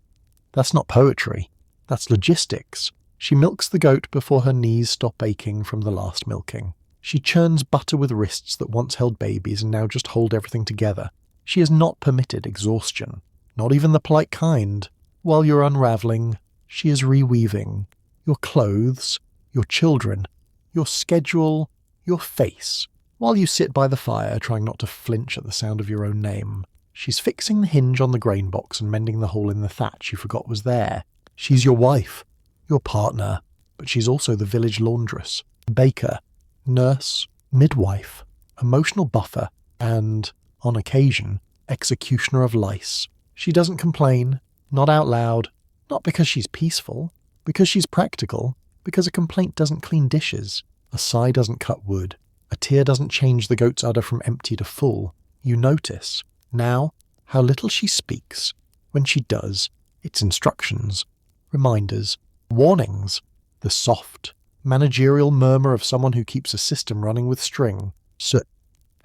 That's not poetry. That's logistics. She milks the goat before her knees stop aching from the last milking. She churns butter with wrists that once held babies and now just hold everything together. She is not permitted exhaustion. Not even the polite kind. While you're unraveling, she is reweaving. Your clothes, your children, your schedule, your face. While you sit by the fire trying not to flinch at the sound of your own name. She's fixing the hinge on the grain box and mending the hole in the thatch you forgot was there. She's your wife, your partner, but she's also the village laundress, baker, nurse, Midwife, emotional buffer, and, on occasion, executioner of lice. She doesn't complain, not out loud, not because she's peaceful, because she's practical, because a complaint doesn't clean dishes, a sigh doesn't cut wood, a tear doesn't change the goat's udder from empty to full. You notice, now, how little she speaks. When she does, it's instructions, reminders, warnings, the soft, managerial murmur of someone who keeps a system running with string, soot,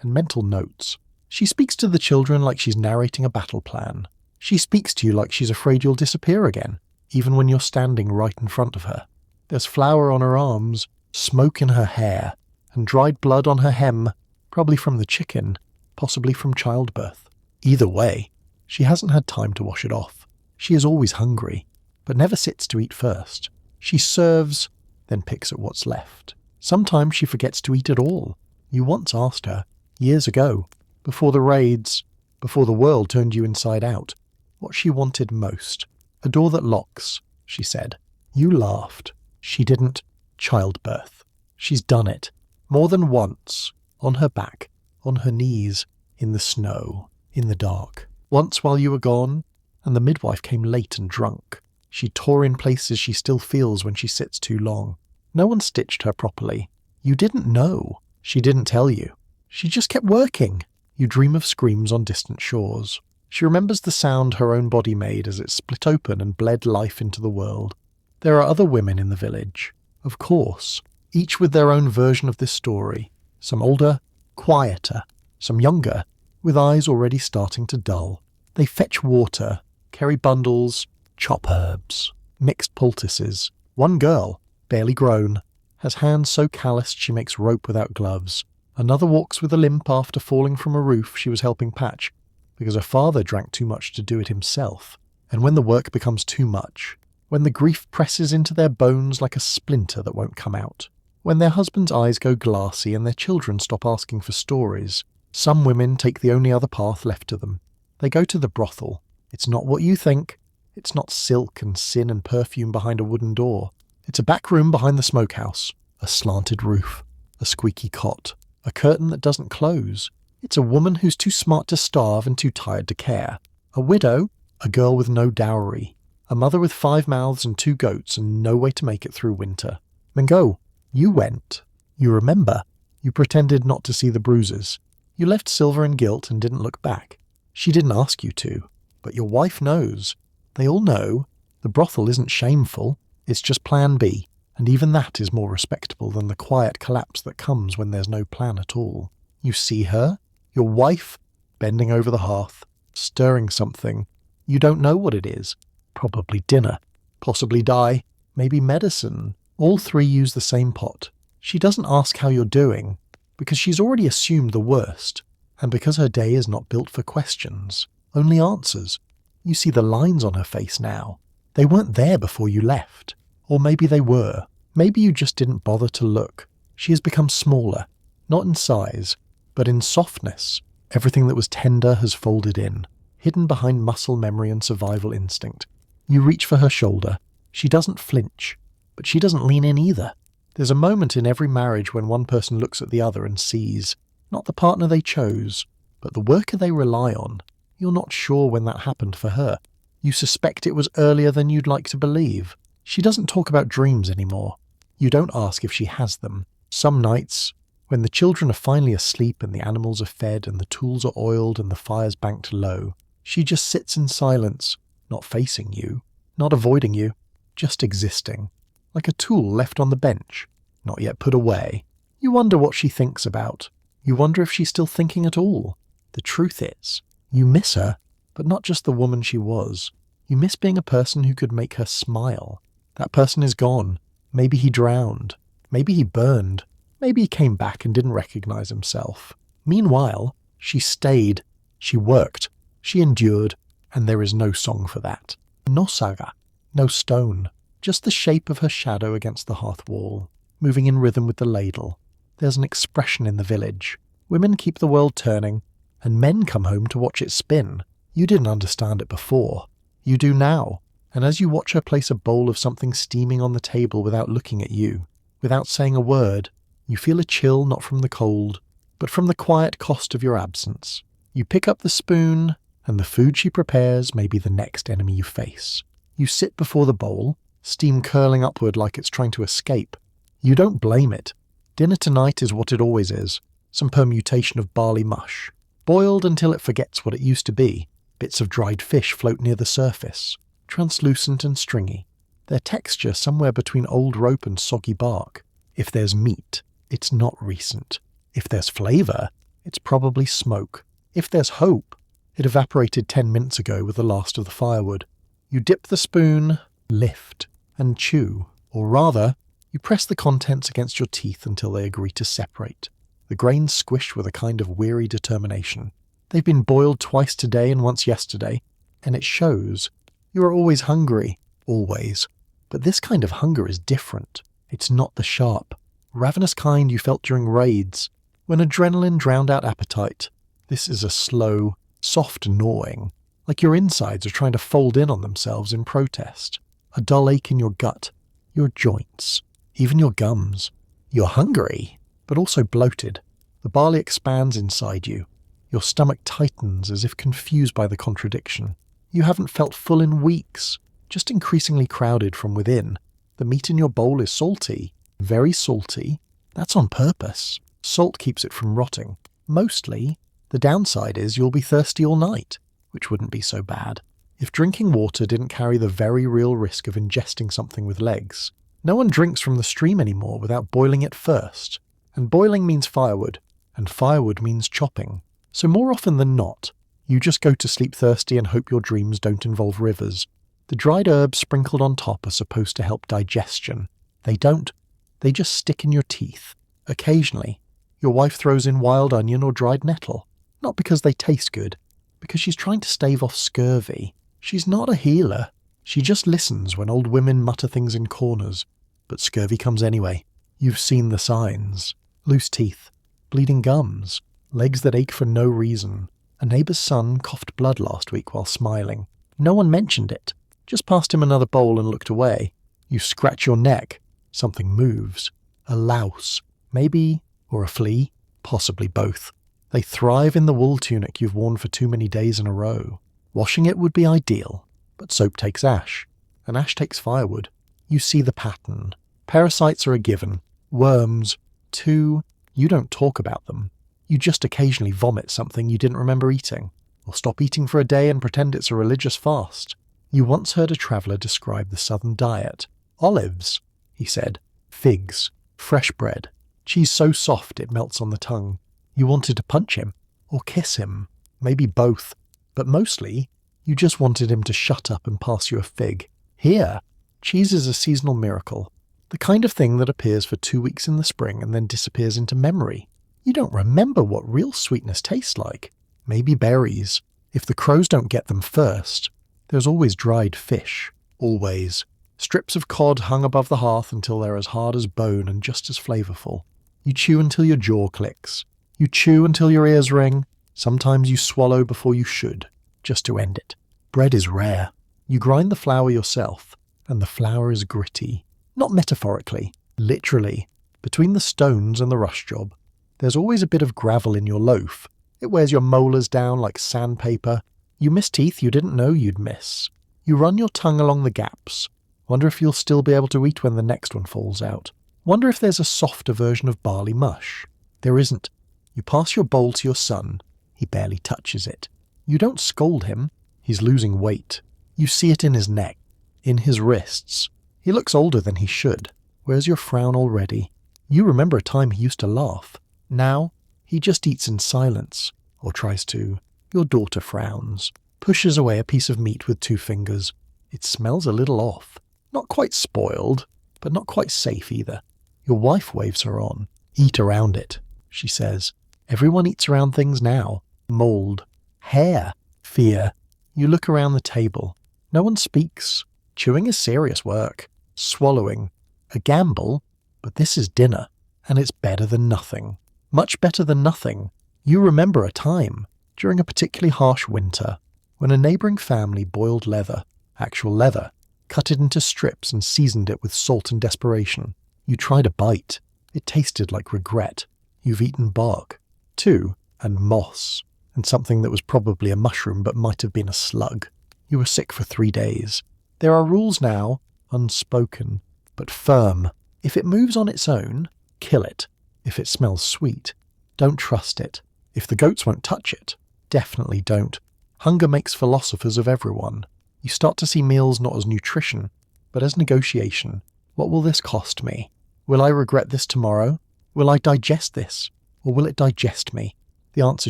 and mental notes. She speaks to the children like she's narrating a battle plan. She speaks to you like she's afraid you'll disappear again, even when you're standing right in front of her. There's flour on her arms, smoke in her hair, and dried blood on her hem, probably from the chicken, possibly from childbirth. Either way, she hasn't had time to wash it off. She is always hungry, but never sits to eat first. She serves, then picks at what's left. Sometimes she forgets to eat at all. You once asked her, years ago, before the raids, before the world turned you inside out, what she wanted most. A door that locks, she said. You laughed. She didn't. Childbirth. She's done it. More than once. On her back. On her knees. In the snow. In the dark. Once while you were gone, and the midwife came late and drunk. She tore in places she still feels when she sits too long. No one stitched her properly. You didn't know. She didn't tell you. She just kept working. You dream of screams on distant shores. She remembers the sound her own body made as it split open and bled life into the world. There are other women in the village. Of course, each with their own version of this story. Some older, quieter. Some younger, with eyes already starting to dull. They fetch water, carry bundles, chop herbs, mixed poultices. One girl, barely grown, has hands so calloused she makes rope without gloves. Another walks with a limp after falling from a roof she was helping patch, because her father drank too much to do it himself. And when the work becomes too much, when the grief presses into their bones like a splinter that won't come out, when their husband's eyes go glassy and their children stop asking for stories, some women take the only other path left to them. They go to the brothel. It's not what you think. It's not silk and sin and perfume behind a wooden door. It's a back room behind the smokehouse, a slanted roof, a squeaky cot, a curtain that doesn't close. It's a woman who's too smart to starve and too tired to care. A widow, a girl with no dowry, a mother with 5 mouths and 2 goats and no way to make it through winter. Mingo, you went. You remember. You pretended not to see the bruises. You left silver and gilt and didn't look back. She didn't ask you to, but your wife knows. They all know. The brothel isn't shameful. It's just plan B, and even that is more respectable than the quiet collapse that comes when there's no plan at all. You see her, your wife, bending over the hearth, stirring something. You don't know what it is. Probably dinner. Possibly dye. Maybe medicine. All 3 use the same pot. She doesn't ask how you're doing, because she's already assumed the worst, and because her day is not built for questions, only answers. You see the lines on her face now. They weren't there before you left. Or maybe they were. Maybe you just didn't bother to look. She has become smaller, not in size, but in softness. Everything that was tender has folded in, hidden behind muscle memory and survival instinct. You reach for her shoulder. She doesn't flinch, but she doesn't lean in either. There's a moment in every marriage when one person looks at the other and sees, not the partner they chose, but the worker they rely on. You're not sure when that happened for her. You suspect it was earlier than you'd like to believe. She doesn't talk about dreams anymore. You don't ask if she has them. Some nights, when the children are finally asleep and the animals are fed and the tools are oiled and the fire's banked low, she just sits in silence, not facing you, not avoiding you, just existing. Like a tool left on the bench, not yet put away. You wonder what she thinks about. You wonder if she's still thinking at all. The truth is, you miss her, but not just the woman she was. You miss being a person who could make her smile. That person is gone. Maybe he drowned. Maybe he burned. Maybe he came back and didn't recognize himself. Meanwhile, she stayed. She worked. She endured. And there is no song for that. No saga. No stone. Just the shape of her shadow against the hearth wall, moving in rhythm with the ladle. There's an expression in the village. Women keep the world turning, and men come home to watch it spin. You didn't understand it before. You do now. And as you watch her place a bowl of something steaming on the table without looking at you, without saying a word, You feel a chill not from the cold, but from the quiet cost of your absence. You pick up the spoon, and the food she prepares may be the next enemy you face. You sit before the bowl, steam curling upward like it's trying to escape. You don't blame it. Dinner tonight is what it always is, some permutation of barley mush, boiled until it forgets what it used to be. Bits of dried fish float near the surface, translucent and stringy, their texture somewhere between old rope and soggy bark. If there's meat, it's not recent. If there's flavour, it's probably smoke. If there's hope, it evaporated 10 minutes ago with the last of the firewood. You dip the spoon, lift, and chew, or rather, you press the contents against your teeth until they agree to separate. The grains squish with a kind of weary determination. They've been boiled twice today and once yesterday, and it shows. You are always hungry, always. But this kind of hunger is different. It's not the sharp, ravenous kind you felt during raids, when adrenaline drowned out appetite. This is a slow, soft gnawing, like your insides are trying to fold in on themselves in protest. A dull ache in your gut, your joints, even your gums. You're hungry, but also bloated. The barley expands inside you. Your stomach tightens as if confused by the contradiction. You haven't felt full in weeks, just increasingly crowded from within. The meat in your bowl is salty, very salty. That's on purpose. Salt keeps it from rotting. Mostly, the downside is you'll be thirsty all night, which wouldn't be so bad. If drinking water didn't carry the very real risk of ingesting something with legs. No one drinks from the stream anymore without boiling it first. And boiling means firewood, and firewood means chopping. So more often than not, you just go to sleep thirsty and hope your dreams don't involve rivers. The dried herbs sprinkled on top are supposed to help digestion. They don't. They just stick in your teeth. Occasionally, your wife throws in wild onion or dried nettle. Not because they taste good, because she's trying to stave off scurvy. She's not a healer. She just listens when old women mutter things in corners. But scurvy comes anyway. You've seen the signs. Loose teeth, bleeding gums, legs that ache for no reason. A neighbour's son coughed blood last week while smiling. No one mentioned it. Just passed him another bowl and looked away. You scratch your neck. Something moves. A louse, maybe, or a flea, possibly both. They thrive in the wool tunic you've worn for too many days in a row. Washing it would be ideal, but soap takes ash, and ash takes firewood. You see the pattern. Parasites are a given. Worms, too. You don't talk about them. You just occasionally vomit something you didn't remember eating, or stop eating for a day and pretend it's a religious fast. You once heard a traveller describe the southern diet. Olives, he said. Figs. Fresh bread. Cheese so soft it melts on the tongue. You wanted to punch him, or kiss him. Maybe both. But mostly, you just wanted him to shut up and pass you a fig. Here, cheese is a seasonal miracle. The kind of thing that appears for 2 weeks in the spring and then disappears into memory. You don't remember what real sweetness tastes like. Maybe berries. If the crows don't get them first, there's always dried fish. Always. Strips of cod hung above the hearth until they're as hard as bone and just as flavourful. You chew until your jaw clicks. You chew until your ears ring. Sometimes you swallow before you should, just to end it. Bread is rare. You grind the flour yourself, and the flour is gritty. Not metaphorically, literally. Between the stones and the rush job, there's always a bit of gravel in your loaf. It wears your molars down like sandpaper. You miss teeth you didn't know you'd miss. You run your tongue along the gaps. Wonder if you'll still be able to eat when the next one falls out. Wonder if there's a softer version of barley mush. There isn't. You pass your bowl to your son. He barely touches it. You don't scold him. He's losing weight. You see it in his neck, in his wrists. He looks older than he should. Where's your frown already? You remember a time he used to laugh. Now, he just eats in silence, or tries to. Your daughter frowns, pushes away a piece of meat with 2 fingers. It smells a little off. Not quite spoiled, but not quite safe either. Your wife waves her on. Eat around it, she says. Everyone eats around things now. Mold. Hair. Fear. You look around the table. No one speaks. Chewing is serious work. Swallowing. A gamble, but this is dinner, and it's better than nothing. Much better than nothing. You remember a time, during a particularly harsh winter, when a neighbouring family boiled leather, actual leather, cut it into strips and seasoned it with salt and desperation. You tried a bite. It tasted like regret. You've eaten bark. 2. And moss. And something that was probably a mushroom but might have been a slug. You were sick for 3 days. There are rules now, unspoken, but firm. If it moves on its own, kill it. If it smells sweet, don't trust it. If the goats won't touch it, definitely don't. Hunger makes philosophers of everyone. You start to see meals not as nutrition, but as negotiation. What will this cost me? Will I regret this tomorrow? Will I digest this? Or will it digest me? The answer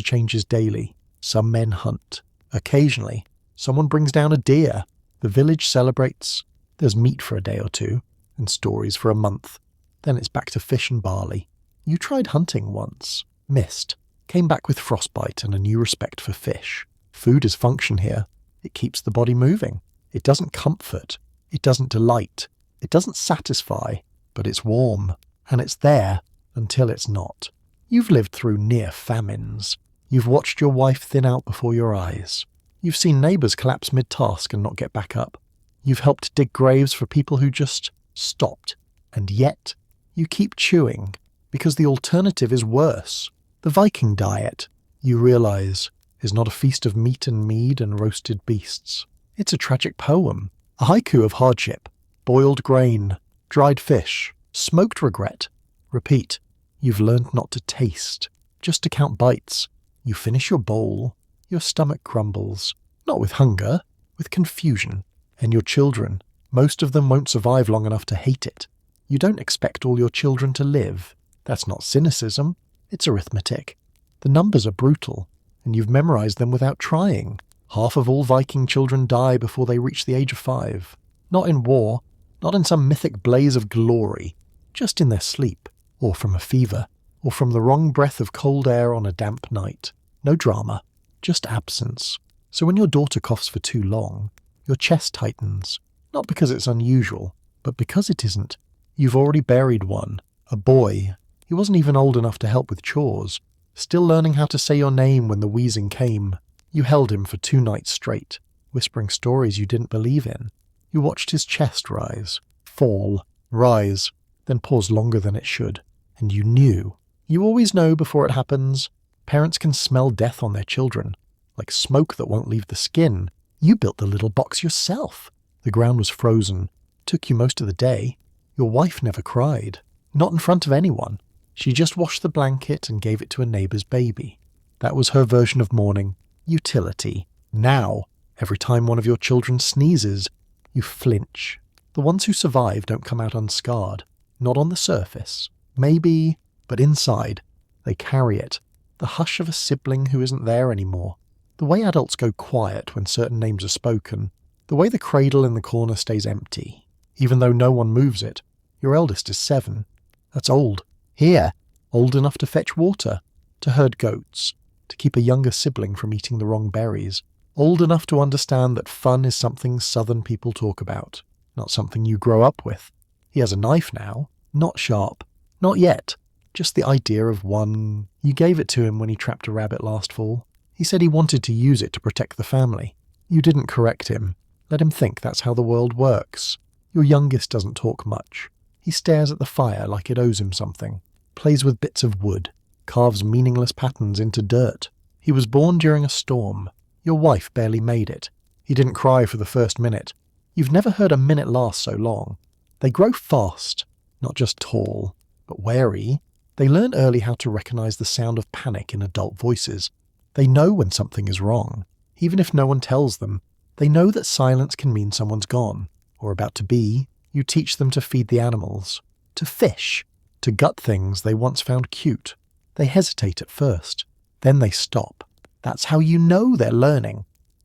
changes daily. Some men hunt. Occasionally, someone brings down a deer. The village celebrates. There's meat for a day or two, and stories for a month. Then it's back to fish and barley. You tried hunting once, missed, came back with frostbite and a new respect for fish. Food is function here. It keeps the body moving. It doesn't comfort. It doesn't delight. It doesn't satisfy, but it's warm. And it's there until it's not. You've lived through near famines. You've watched your wife thin out before your eyes. You've seen neighbours collapse mid-task and not get back up. You've helped dig graves for people who just stopped. And yet, you keep chewing, because the alternative is worse. The Viking diet, you realise, is not a feast of meat and mead and roasted beasts. It's a tragic poem, a haiku of hardship, boiled grain, dried fish, smoked regret. Repeat, you've learned not to taste, just to count bites. You finish your bowl, your stomach grumbles, not with hunger, with confusion. And your children, most of them won't survive long enough to hate it. You don't expect all your children to live. That's not cynicism, it's arithmetic. The numbers are brutal, and you've memorized them without trying. Half of all Viking children die before they reach the age of 5. Not in war, not in some mythic blaze of glory, just in their sleep, or from a fever, or from the wrong breath of cold air on a damp night. No drama, just absence. So when your daughter coughs for too long, your chest tightens, not because it's unusual, but because it isn't. You've already buried one, a boy. He wasn't even old enough to help with chores, still learning how to say your name when the wheezing came. You held him for 2 nights straight, whispering stories you didn't believe in. You watched his chest rise, fall, rise, then pause longer than it should. And you knew. You always know before it happens. Parents can smell death on their children, like smoke that won't leave the skin. You built the little box yourself. The ground was frozen. Took you most of the day. Your wife never cried. Not in front of anyone. She just washed the blanket and gave it to a neighbour's baby. That was her version of mourning. Utility. Now, every time one of your children sneezes, you flinch. The ones who survive don't come out unscarred. Not on the surface. Maybe, but inside. They carry it. The hush of a sibling who isn't there anymore. The way adults go quiet when certain names are spoken. The way the cradle in the corner stays empty, even though no one moves it. Your eldest is 7. That's old. Here, old enough to fetch water, to herd goats, to keep a younger sibling from eating the wrong berries. Old enough to understand that fun is something southern people talk about, not something you grow up with. He has a knife now, not sharp, not yet, just the idea of one. You gave it to him when he trapped a rabbit last fall. He said he wanted to use it to protect the family. You didn't correct him. Let him think that's how the world works. Your youngest doesn't talk much. He stares at the fire like it owes him something, plays with bits of wood, carves meaningless patterns into dirt. He was born during a storm. Your wife barely made it. He didn't cry for the first minute. You've never heard a minute last so long. They grow fast, not just tall, but wary. They learn early how to recognize the sound of panic in adult voices. They know when something is wrong, even if no one tells them. They know that silence can mean someone's gone, or about to be. You teach them to feed the animals, to fish, to gut things they once found cute. They hesitate at first, then they stop. That's how you know they're learning.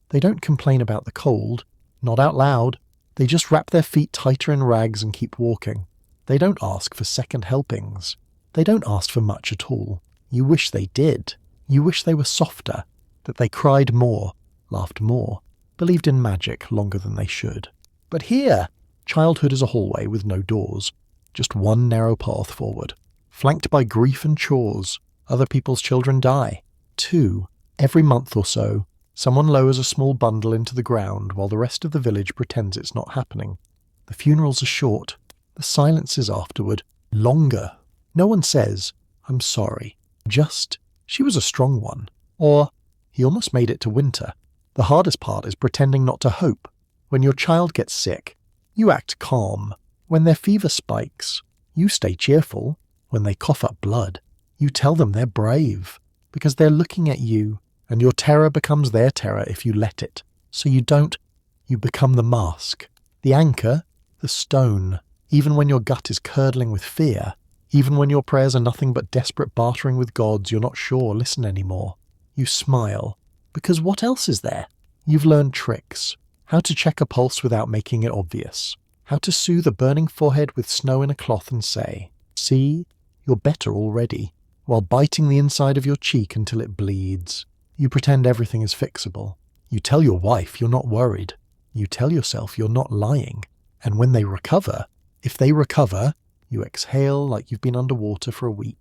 They don't complain about the cold, not out loud. They just wrap their feet tighter in rags and keep walking. They don't ask for second helpings. They don't ask for much at all. You wish they did. You wish they were softer, that they cried more, laughed more, believed in magic longer than they should. But here, childhood is a hallway with no doors, just one narrow path forward, flanked by grief and chores. Other people's children die. 2, every month or so, someone lowers a small bundle into the ground while the rest of the village pretends it's not happening. The funerals are short. The silences afterward, longer. No one says, "I'm sorry," just, "She was a strong one," or "He almost made it to winter." The hardest part is pretending not to hope. When your child gets sick, you act calm. When their fever spikes, you stay cheerful. When they cough up blood, you tell them they're brave, because they're looking at you, and your terror becomes their terror if you let it. So you don't. You become the mask, the anchor, the stone. Even when your gut is curdling with fear, even when your prayers are nothing but desperate bartering with gods you're not sure listen anymore, you smile, because what else is there? You've learned tricks. How to check a pulse without making it obvious. How to soothe a burning forehead with snow in a cloth and say, "See, you're better already," while biting the inside of your cheek until it bleeds. You pretend everything is fixable. You tell your wife you're not worried. You tell yourself you're not lying. And when they recover, if they recover, you exhale like you've been underwater for a week.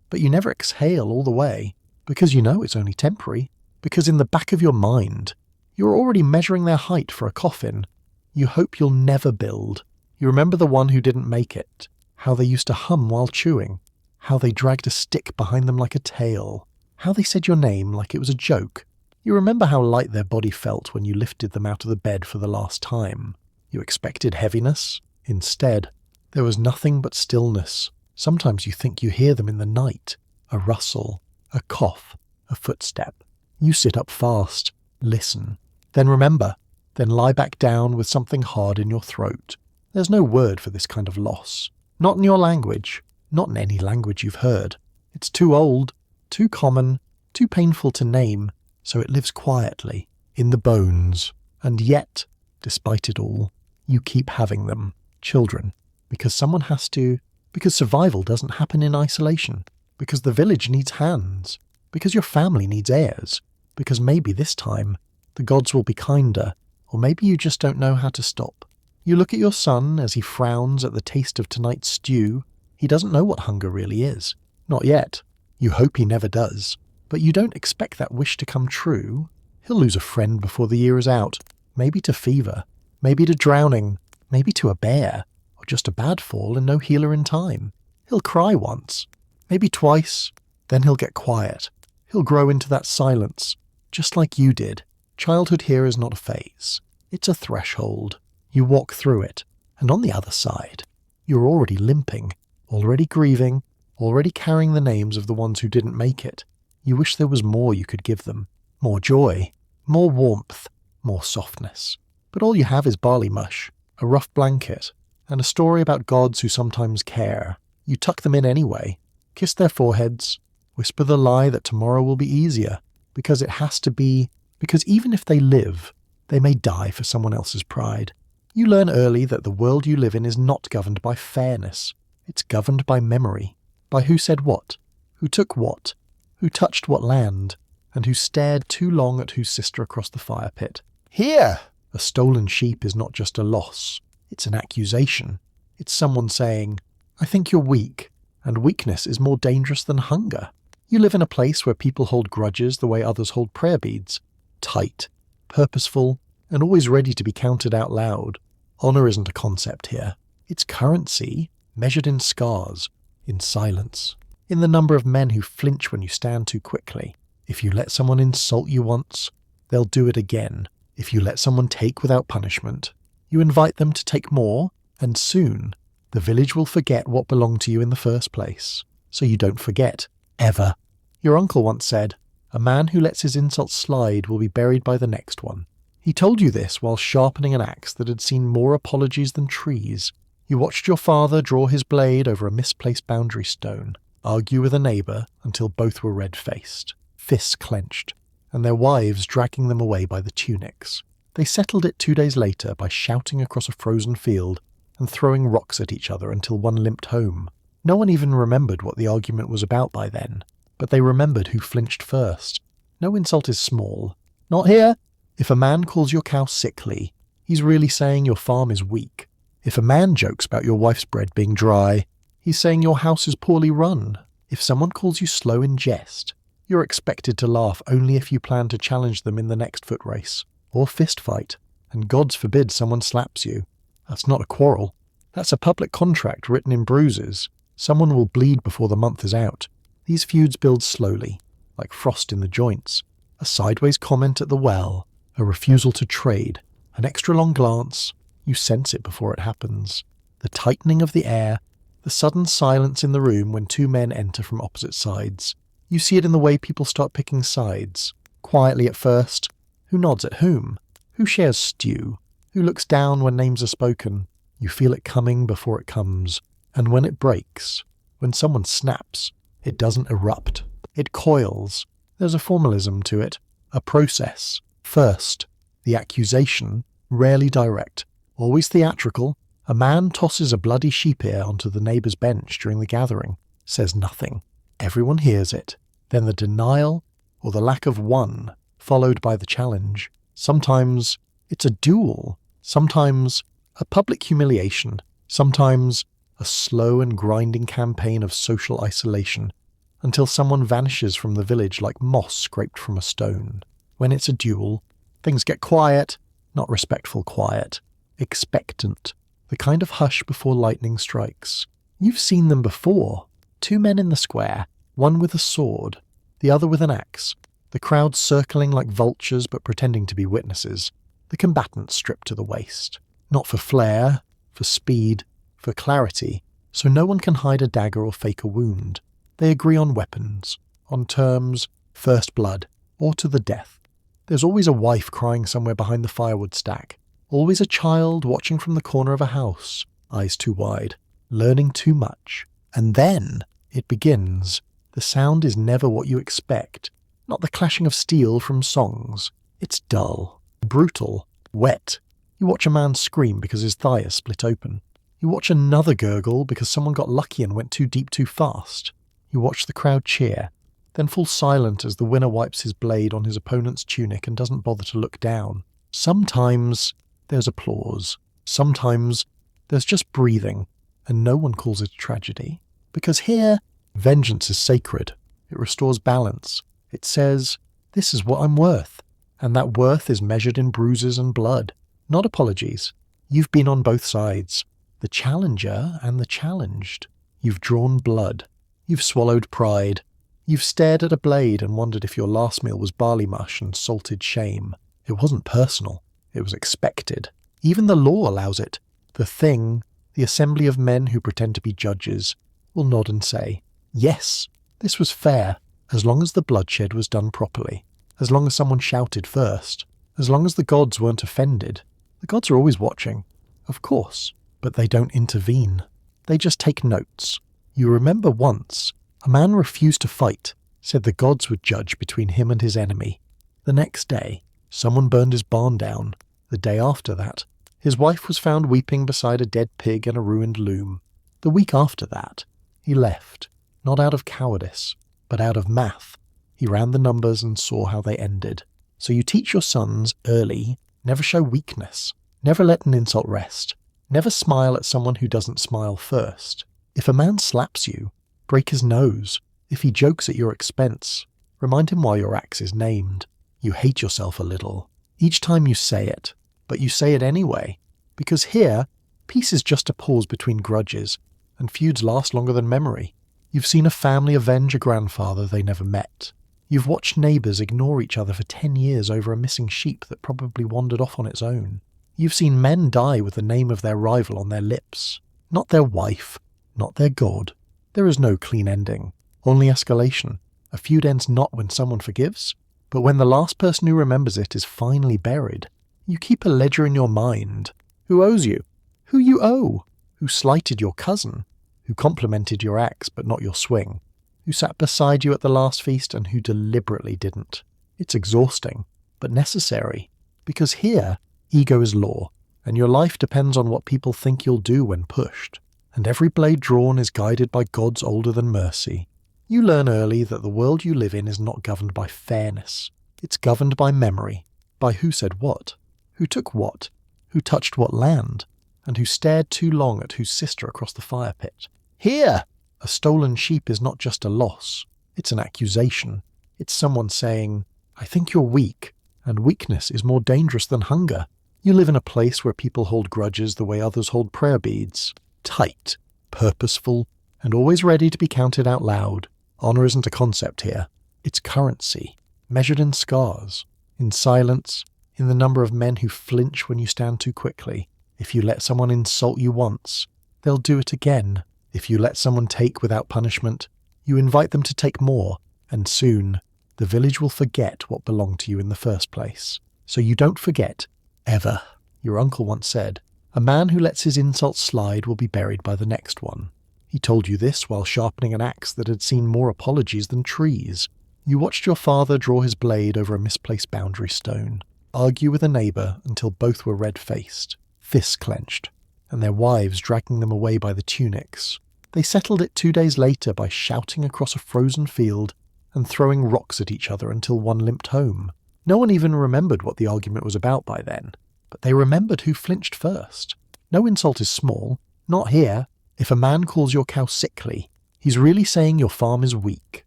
But you never exhale all the way, because you know it's only temporary, because in the back of your mind, you're already measuring their height for a coffin. You hope you'll never build. You remember the one who didn't make it, how they used to hum while chewing, how they dragged a stick behind them like a tail, how they said your name like it was a joke. You remember how light their body felt when you lifted them out of the bed for the last time. You expected heaviness. Instead, there was nothing but stillness. Sometimes you think you hear them in the night. A rustle, a cough, a footstep. You sit up fast, listen, then remember, then lie back down with something hard in your throat. There's no word for this kind of loss. Not in your language, not in any language you've heard. It's too old, too common, too painful to name, so it lives quietly, in the bones. And yet, despite it all, you keep having them, children, because someone has to, because survival doesn't happen in isolation, because the village needs hands, because your family needs heirs, because maybe this time the gods will be kinder, or maybe you just don't know how to stop. You look at your son as he frowns at the taste of tonight's stew. He doesn't know what hunger really is. Not yet. You hope he never does. But you don't expect that wish to come true. He'll lose a friend before the year is out. Maybe to fever. Maybe to drowning. Maybe to a bear. Or just a bad fall and no healer in time. He'll cry once. Maybe twice. Then he'll get quiet. He'll grow into that silence. Just like you did. Childhood here is not a phase. It's a threshold. You walk through it. And on the other side, you're already limping. Already grieving. Already carrying the names of the ones who didn't make it. You wish there was more you could give them. More joy. More warmth. More softness. But all you have is barley mush, a rough blanket, and a story about gods who sometimes care. You tuck them in anyway. Kiss their foreheads. Whisper the lie that tomorrow will be easier. Because it has to be. Because even if they live, they may die for someone else's pride. You learn early that the world you live in is not governed by fairness. It's governed by memory. By who said what, who took what, who touched what land, and who stared too long at whose sister across the fire pit. Here! A stolen sheep is not just a loss. It's an accusation. It's someone saying, "I think you're weak, and weakness is more dangerous than hunger." You live in a place where people hold grudges the way others hold prayer beads. Tight, purposeful, and always ready to be counted out loud. Honor isn't a concept here. It's currency, measured in scars, in silence, in the number of men who flinch when you stand too quickly. If you let someone insult you once, they'll do it again. If you let someone take without punishment, you invite them to take more, and soon the village will forget what belonged to you in the first place. So you don't forget, ever. Your uncle once said, "A man who lets his insults slide will be buried by the next one." He told you this while sharpening an axe that had seen more apologies than trees. You watched your father draw his blade over a misplaced boundary stone, argue with a neighbour until both were red-faced, fists clenched, and their wives dragging them away by the tunics. They settled it 2 days later by shouting across a frozen field and throwing rocks at each other until one limped home. No one even remembered what the argument was about by then, but they remembered who flinched first. No insult is small. Not here! If a man calls your cow sickly, he's really saying your farm is weak. If a man jokes about your wife's bread being dry, he's saying your house is poorly run. If someone calls you slow in jest, you're expected to laugh only if you plan to challenge them in the next foot race, or fist fight, and gods forbid someone slaps you. That's not a quarrel. That's a public contract written in bruises, Someone will bleed before the month is out. These feuds build slowly, like frost in the joints. A sideways comment at the well, a refusal to trade, an extra long glance. You sense it before it happens. The tightening of the air, the sudden silence in the room when two men enter from opposite sides. You see it in the way people start picking sides. Quietly at first. Who nods at whom? Who shares stew? Who looks down when names are spoken? You feel it coming before it comes. And when it breaks, when someone snaps, it doesn't erupt. It coils. There's a formalism to it, a process. First, the accusation, rarely direct, always theatrical. A man tosses a bloody sheep ear onto the neighbour's bench during the gathering, says nothing. Everyone hears it. Then the denial, or the lack of one, followed by the challenge. Sometimes it's a duel. Sometimes a public humiliation. Sometimes a slow and grinding campaign of social isolation, until someone vanishes from the village like moss scraped from a stone. When it's a duel, things get quiet, not respectful quiet, expectant, the kind of hush before lightning strikes. You've seen them before. Two men in the square, one with a sword, the other with an axe, the crowd circling like vultures but pretending to be witnesses, the combatants stripped to the waist. Not for flair, for speed, for clarity, so no one can hide a dagger or fake a wound. They agree on weapons, on terms, first blood, or to the death. There's always a wife crying somewhere behind the firewood stack, always a child watching from the corner of a house, eyes too wide, learning too much. And then it begins. The sound is never what you expect, not the clashing of steel from songs. It's dull, brutal, wet. You watch a man scream because his thigh is split open. You watch another gurgle because someone got lucky and went too deep too fast. You watch the crowd cheer, then fall silent as the winner wipes his blade on his opponent's tunic and doesn't bother to look down. Sometimes there's applause. Sometimes there's just breathing, and no one calls it a tragedy. Because here, vengeance is sacred. It restores balance. It says, this is what I'm worth. And that worth is measured in bruises and blood, not apologies. You've been on both sides. The challenger and the challenged. You've drawn blood. You've swallowed pride. You've stared at a blade and wondered if your last meal was barley mush and salted shame. It wasn't personal. It was expected. Even the law allows it. The thing, the assembly of men who pretend to be judges, will nod and say, yes, this was fair, as long as the bloodshed was done properly, as long as someone shouted first, as long as the gods weren't offended. The gods are always watching, of course. But they don't intervene. They just take notes. You remember once, a man refused to fight, said the gods would judge between him and his enemy. The next day, someone burned his barn down. The day after that, his wife was found weeping beside a dead pig and a ruined loom. The week after that, he left, not out of cowardice, but out of math. He ran the numbers and saw how they ended. So you teach your sons early, never show weakness, never let an insult rest. Never smile at someone who doesn't smile first. If a man slaps you, break his nose. If he jokes at your expense, remind him why your axe is named. You hate yourself a little, each time you say it, but you say it anyway. Because here, peace is just a pause between grudges, and feuds last longer than memory. You've seen a family avenge a grandfather they never met. You've watched neighbours ignore each other for 10 years over a missing sheep that probably wandered off on its own. You've seen men die with the name of their rival on their lips. Not their wife, not their god. There is no clean ending, only escalation. A feud ends not when someone forgives, but when the last person who remembers it is finally buried. You keep a ledger in your mind. Who owes you? Who you owe? Who slighted your cousin? Who complimented your axe but not your swing? Who sat beside you at the last feast and who deliberately didn't? It's exhausting, but necessary, because here, ego is law, and your life depends on what people think you'll do when pushed. And every blade drawn is guided by gods older than mercy. You learn early that the world you live in is not governed by fairness. It's governed by memory, by who said what, who took what, who touched what land, and who stared too long at whose sister across the fire pit. Here! A stolen sheep is not just a loss. It's an accusation. It's someone saying, I think you're weak, and weakness is more dangerous than hunger. You live in a place where people hold grudges the way others hold prayer beads. Tight, purposeful, and always ready to be counted out loud. Honor isn't a concept here. It's currency, measured in scars, in silence, in the number of men who flinch when you stand too quickly. If you let someone insult you once, they'll do it again. If you let someone take without punishment, you invite them to take more, and soon the village will forget what belonged to you in the first place. So you don't forget, ever. Your uncle once said, "A man who lets his insults slide will be buried by the next one." He told you this while sharpening an axe that had seen more apologies than trees. You watched your father draw his blade over a misplaced boundary stone, argue with a neighbour until both were red-faced, fists clenched, and their wives dragging them away by the tunics. They settled it 2 days later by shouting across a frozen field and throwing rocks at each other until one limped home. No one even remembered what the argument was about by then, but they remembered who flinched first. No insult is small, not here. If a man calls your cow sickly, he's really saying your farm is weak.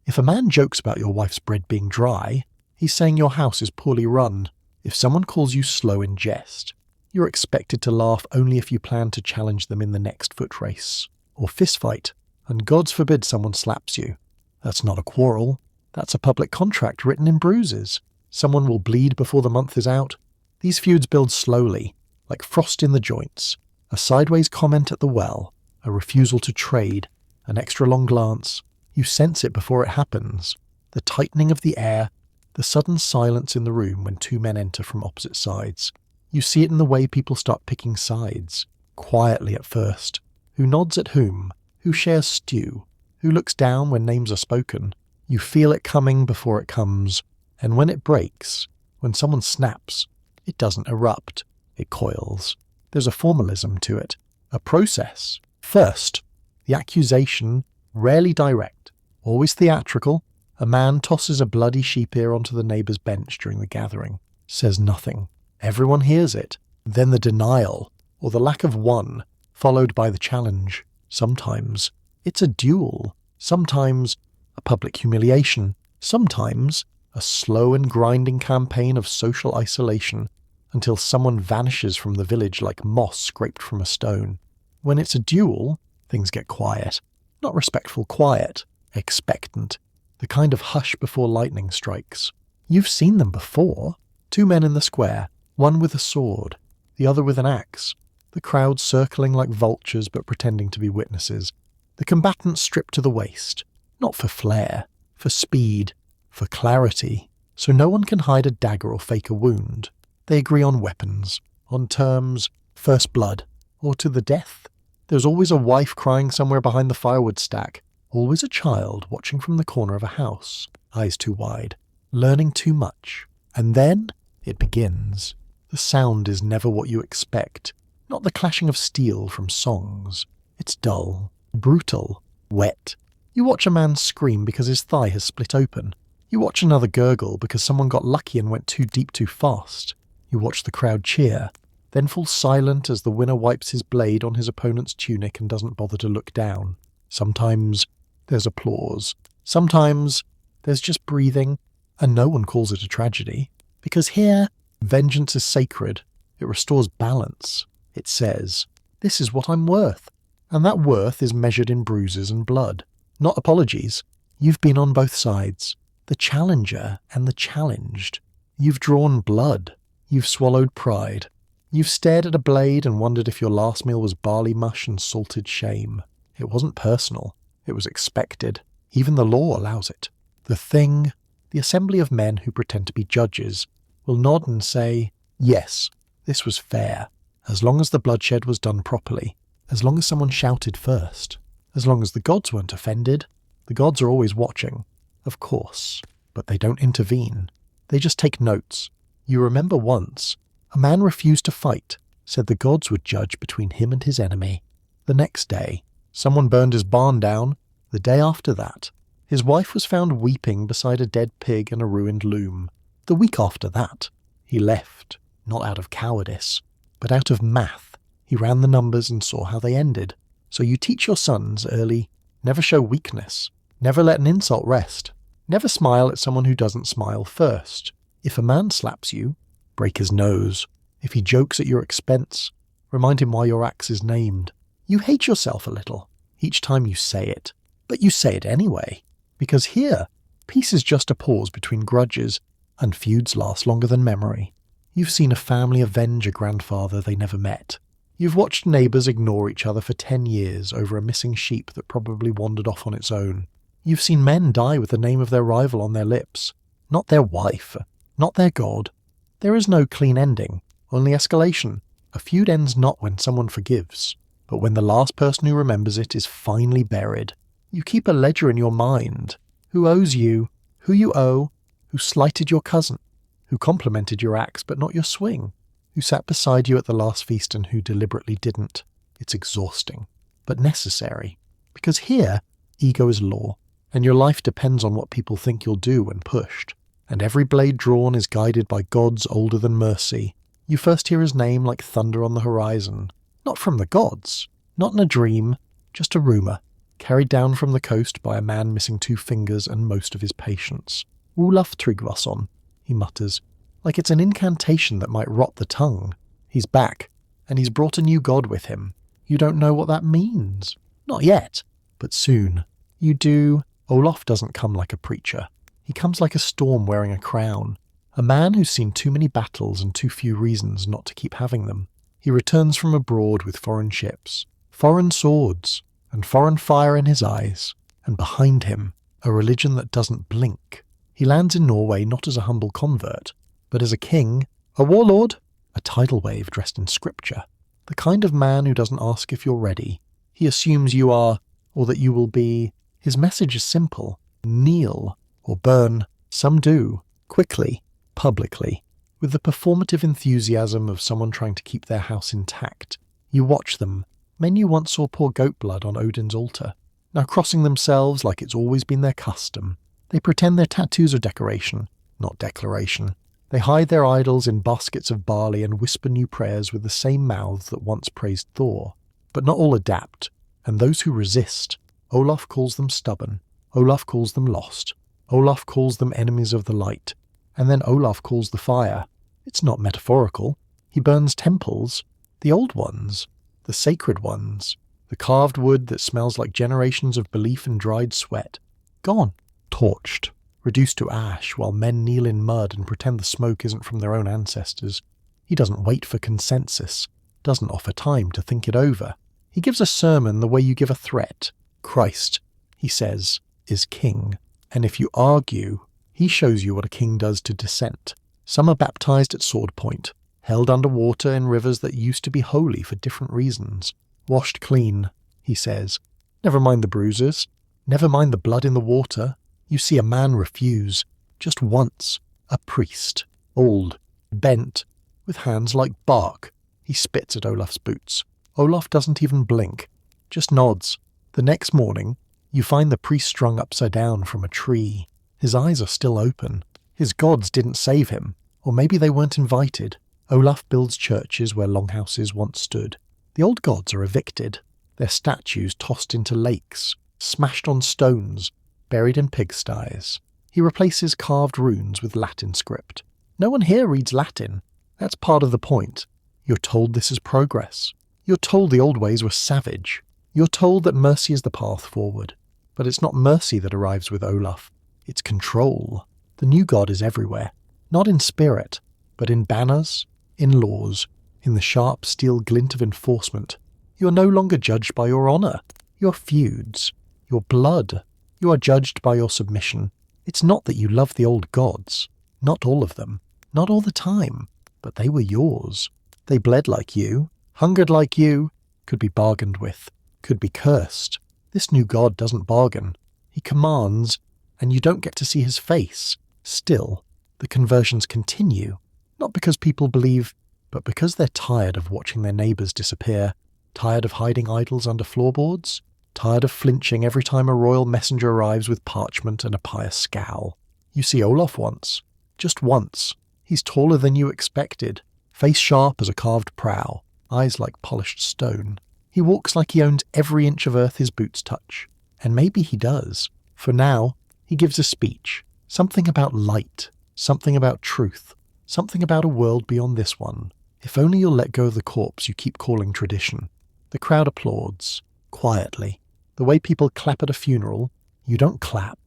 If a man jokes about your wife's bread being dry, he's saying your house is poorly run. If someone calls you slow in jest, you're expected to laugh only if you plan to challenge them in the next foot race or fistfight, and God's forbid someone slaps you. That's not a quarrel. That's a public contract written in bruises. Someone will bleed before the month is out. These feuds build slowly, like frost in the joints, a sideways comment at the well, a refusal to trade, an extra long glance. You sense it before it happens. The tightening of the air, the sudden silence in the room when two men enter from opposite sides. You see it in the way people start picking sides, quietly at first. Who nods at whom? Who shares stew? Who looks down when names are spoken? You feel it coming before it comes, and when it breaks, when someone snaps, it doesn't erupt, it coils. There's a formalism to it, a process. First, the accusation, rarely direct, always theatrical. A man tosses a bloody sheep ear onto the neighbour's bench during the gathering, says nothing. Everyone hears it. Then the denial, or the lack of one, followed by the challenge. Sometimes it's a duel, sometimes a public humiliation, sometimes a slow and grinding campaign of social isolation until someone vanishes from the village like moss scraped from a stone. When it's a duel, things get quiet. Not respectful quiet, expectant. The kind of hush before lightning strikes. You've seen them before. Two men in the square, one with a sword, the other with an axe. The crowd circling like vultures but pretending to be witnesses. The combatants stripped to the waist. Not for flair, for speed, for clarity. So no one can hide a dagger or fake a wound. They agree on weapons, on terms, first blood, or to the death. There's always a wife crying somewhere behind the firewood stack. Always a child watching from the corner of a house, eyes too wide, learning too much. And then it begins. The sound is never what you expect. Not the clashing of steel from songs. It's dull, brutal, wet. You watch a man scream because his thigh has split open. You watch another gurgle because someone got lucky and went too deep too fast. You watch the crowd cheer, then fall silent as the winner wipes his blade on his opponent's tunic and doesn't bother to look down. Sometimes there's applause. Sometimes there's just breathing, and no one calls it a tragedy. Because here, vengeance is sacred. It restores balance. It says, this is what I'm worth. And that worth is measured in bruises and blood. Not apologies. You've been on both sides. The challenger and the challenged. You've drawn blood. You've swallowed pride. You've stared at a blade and wondered if your last meal was barley mush and salted shame. It wasn't personal. It was expected. Even the law allows it. The thing, the assembly of men who pretend to be judges, will nod and say, yes, this was fair, as long as the bloodshed was done properly, as long as someone shouted first, as long as the gods weren't offended. The gods are always watching, of course, but they don't intervene. They just take notes. You remember once, a man refused to fight, said the gods would judge between him and his enemy. The next day, someone burned his barn down. The day after that, his wife was found weeping beside a dead pig and a ruined loom. The week after that, he left, not out of cowardice, but out of math. He ran the numbers and saw how they ended. So you teach your sons early, never show weakness, never let an insult rest, never smile at someone who doesn't smile first. If a man slaps you, break his nose. If he jokes at your expense, remind him why your axe is named. You hate yourself a little. each time you say it. But you say it anyway. Because here, peace is just a pause between grudges, and feuds last longer than memory. You've seen a family avenge a grandfather they never met. You've watched neighbours ignore each other for 10 years over a missing sheep that probably wandered off on its own. You've seen men die with the name of their rival on their lips. Not their wife, not their god. There is no clean ending, only escalation. A feud ends not when someone forgives, but when the last person who remembers it is finally buried. You keep a ledger in your mind. Who owes you, who you owe, who slighted your cousin, who complimented your axe but not your swing, who sat beside you at the last feast and who deliberately didn't. It's exhausting, but necessary. Because here, ego is law, and your life depends on what people think you'll do when pushed. And every blade drawn is guided by gods older than mercy. You first hear his name like thunder on the horizon. Not from the gods, not in a dream, just a rumour, carried down from the coast by a man missing 2 fingers and most of his patience. Olaf Tryggvason, he mutters, like it's an incantation that might rot the tongue. He's back, and he's brought a new god with him. You don't know what that means. Not yet, but soon. You do. Olaf doesn't come like a preacher. He comes like a storm wearing a crown. A man who's seen too many battles and too few reasons not to keep having them. He returns from abroad with foreign ships, foreign swords, and foreign fire in his eyes. And behind him, a religion that doesn't blink. He lands in Norway not as a humble convert, but as a king, a warlord, a tidal wave dressed in scripture. The kind of man who doesn't ask if you're ready. He assumes you are, or that you will be. His message is simple. Kneel, or burn. Some do. Quickly. Publicly. With the performative enthusiasm of someone trying to keep their house intact. You watch them. Men you once saw pour goat blood on Odin's altar. Now crossing themselves like it's always been their custom. They pretend their tattoos are decoration, not declaration. They hide their idols in baskets of barley and whisper new prayers with the same mouths that once praised Thor. But not all adapt, and those who resist, Olaf calls them stubborn, Olaf calls them lost, Olaf calls them enemies of the light, and then Olaf calls the fire. It's not metaphorical. He burns temples, the old ones, the sacred ones, the carved wood that smells like generations of belief and dried sweat. Gone. Torched. Reduced to ash while men kneel in mud and pretend the smoke isn't from their own ancestors. He doesn't wait for consensus, doesn't offer time to think it over. He gives a sermon the way you give a threat. Christ, he says, is king. And if you argue, he shows you what a king does to dissent. Some are baptized at sword point, held under water in rivers that used to be holy for different reasons. Washed clean, he says. Never mind the bruises. Never mind the blood in the water. You see a man refuse, just once, a priest, old, bent, with hands like bark. He spits at Olaf's boots. Olaf doesn't even blink, just nods. The next morning, you find the priest strung upside down from a tree. His eyes are still open. His gods didn't save him, or maybe they weren't invited. Olaf builds churches where longhouses once stood. The old gods are evicted, their statues tossed into lakes, smashed on stones, buried in pigsties. He replaces carved runes with Latin script. No one here reads Latin. That's part of the point. You're told this is progress. You're told the old ways were savage. You're told that mercy is the path forward. But it's not mercy that arrives with Olaf. It's control. The new god is everywhere. Not in spirit, but in banners, in laws, in the sharp steel glint of enforcement. You are no longer judged by your honour, your feuds, your blood. You are judged by your submission. It's not that you love the old gods. Not all of them. Not all the time. But they were yours. They bled like you, hungered like you, could be bargained with, could be cursed. This new god doesn't bargain. He commands, and you don't get to see his face. Still, the conversions continue. Not because people believe, but because they're tired of watching their neighbours disappear, tired of hiding idols under floorboards, tired of flinching every time a royal messenger arrives with parchment and a pious scowl. You see Olaf once. Just once. He's taller than you expected. Face sharp as a carved prow. Eyes like polished stone. He walks like he owns every inch of earth his boots touch. And maybe he does. For now, he gives a speech. Something about light. Something about truth. Something about a world beyond this one. If only you'll let go of the corpse you keep calling tradition. The crowd applauds. Quietly. The way people clap at a funeral, you don't clap.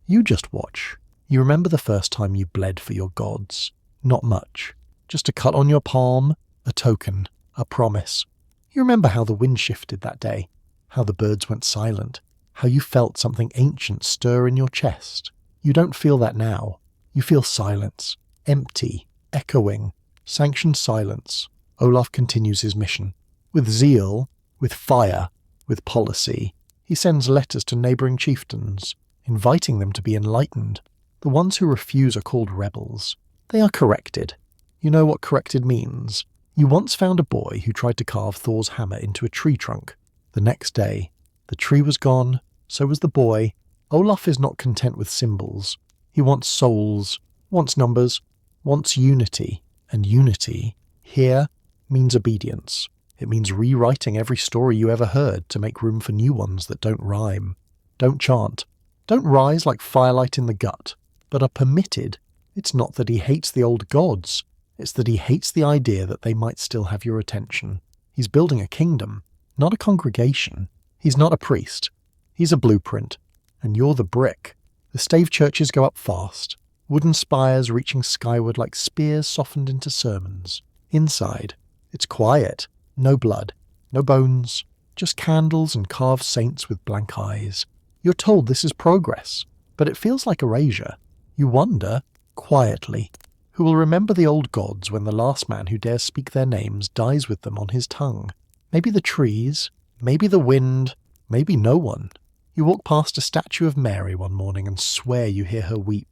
You just watch. You remember the first time you bled for your gods. Not much. Just a cut on your palm, a token, a promise. You remember how the wind shifted that day, how the birds went silent, how you felt something ancient stir in your chest. You don't feel that now. You feel silence, empty, echoing, sanctioned silence. Olaf continues his mission. With zeal, with fire, with policy, he sends letters to neighbouring chieftains, inviting them to be enlightened. The ones who refuse are called rebels. They are corrected. You know what corrected means. You once found a boy who tried to carve Thor's hammer into a tree trunk. The next day, the tree was gone, so was the boy. Olaf is not content with symbols. He wants souls, wants numbers, wants unity. And unity, here, means obedience. It means rewriting every story you ever heard to make room for new ones that don't rhyme, don't chant, don't rise like firelight in the gut, but are permitted. It's not that he hates the old gods. It's that he hates the idea that they might still have your attention. He's building a kingdom, not a congregation. He's not a priest. He's a blueprint. And you're the brick. The stave churches go up fast, wooden spires reaching skyward like spears softened into sermons. Inside, it's quiet. No blood, no bones, just candles and carved saints with blank eyes. You're told this is progress, but it feels like erasure. You wonder, quietly, who will remember the old gods when the last man who dares speak their names dies with them on his tongue. Maybe the trees, maybe the wind, maybe no one. You walk past a statue of Mary one morning and swear you hear her weep.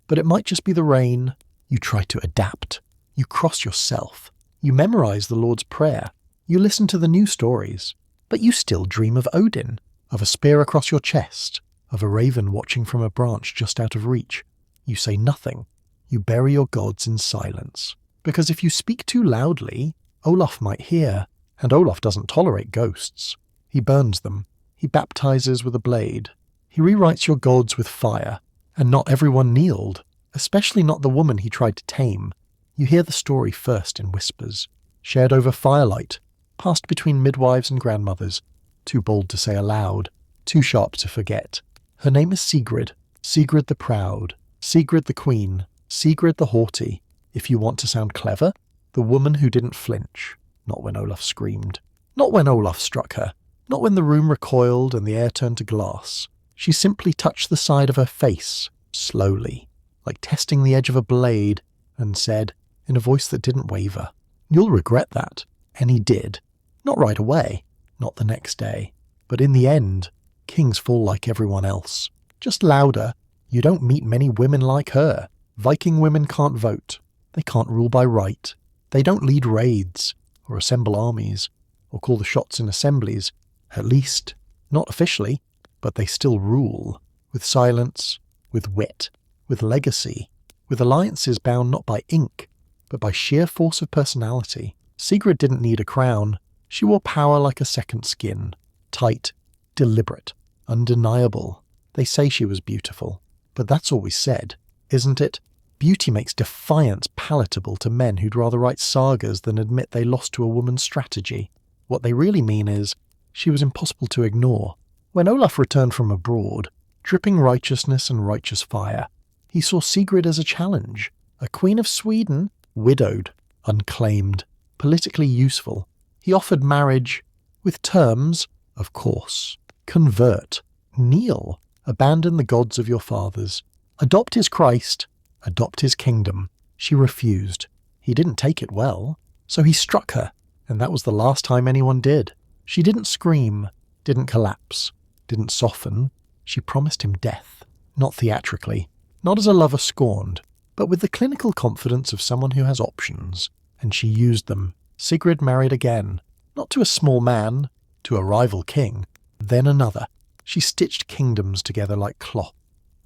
But it might just be the rain. You try to adapt. You cross yourself. You memorize the Lord's Prayer. You listen to the new stories. But you still dream of Odin, of a spear across your chest, of a raven watching from a branch just out of reach. You say nothing. You bury your gods in silence. Because if you speak too loudly, Olaf might hear, and Olaf doesn't tolerate ghosts. He burns them. He baptizes with a blade. He rewrites your gods with fire. And not everyone kneeled, especially not the woman he tried to tame. You hear the story first in whispers, shared over firelight, passed between midwives and grandmothers, too bold to say aloud, too sharp to forget. Her name is Sigrid, Sigrid the Proud, Sigrid the Queen, Sigrid the Haughty. If you want to sound clever, the woman who didn't flinch, not when Olaf screamed, not when Olaf struck her, not when the room recoiled and the air turned to glass. She simply touched the side of her face, slowly, like testing the edge of a blade, and said, in a voice that didn't waver, "You'll regret that." And he did. Not right away, not the next day. But in the end, kings fall like everyone else. Just louder. You don't meet many women like her. Viking women can't vote. They can't rule by right. They don't lead raids, or assemble armies, or call the shots in assemblies. At least, not officially, but they still rule. With silence, with wit, with legacy, with alliances bound not by ink, but by sheer force of personality. Sigrid didn't need a crown. She wore power like a second skin. Tight, deliberate, undeniable. They say she was beautiful. But that's all we said, isn't it? Beauty makes defiance palatable to men who'd rather write sagas than admit they lost to a woman's strategy. What they really mean is, she was impossible to ignore. When Olaf returned from abroad, dripping righteousness and righteous fire, he saw Sigrid as a challenge. A queen of Sweden, widowed, unclaimed, politically useful. He offered marriage, with terms, of course. Convert, kneel, abandon the gods of your fathers. Adopt his Christ, adopt his kingdom. She refused. He didn't take it well, so he struck her, and that was the last time anyone did. She didn't scream, didn't collapse, didn't soften. She promised him death, not theatrically, not as a lover scorned, but with the clinical confidence of someone who has options. And she used them. Sigrid married again, not to a small man, to a rival king, then another. She stitched kingdoms together like cloth,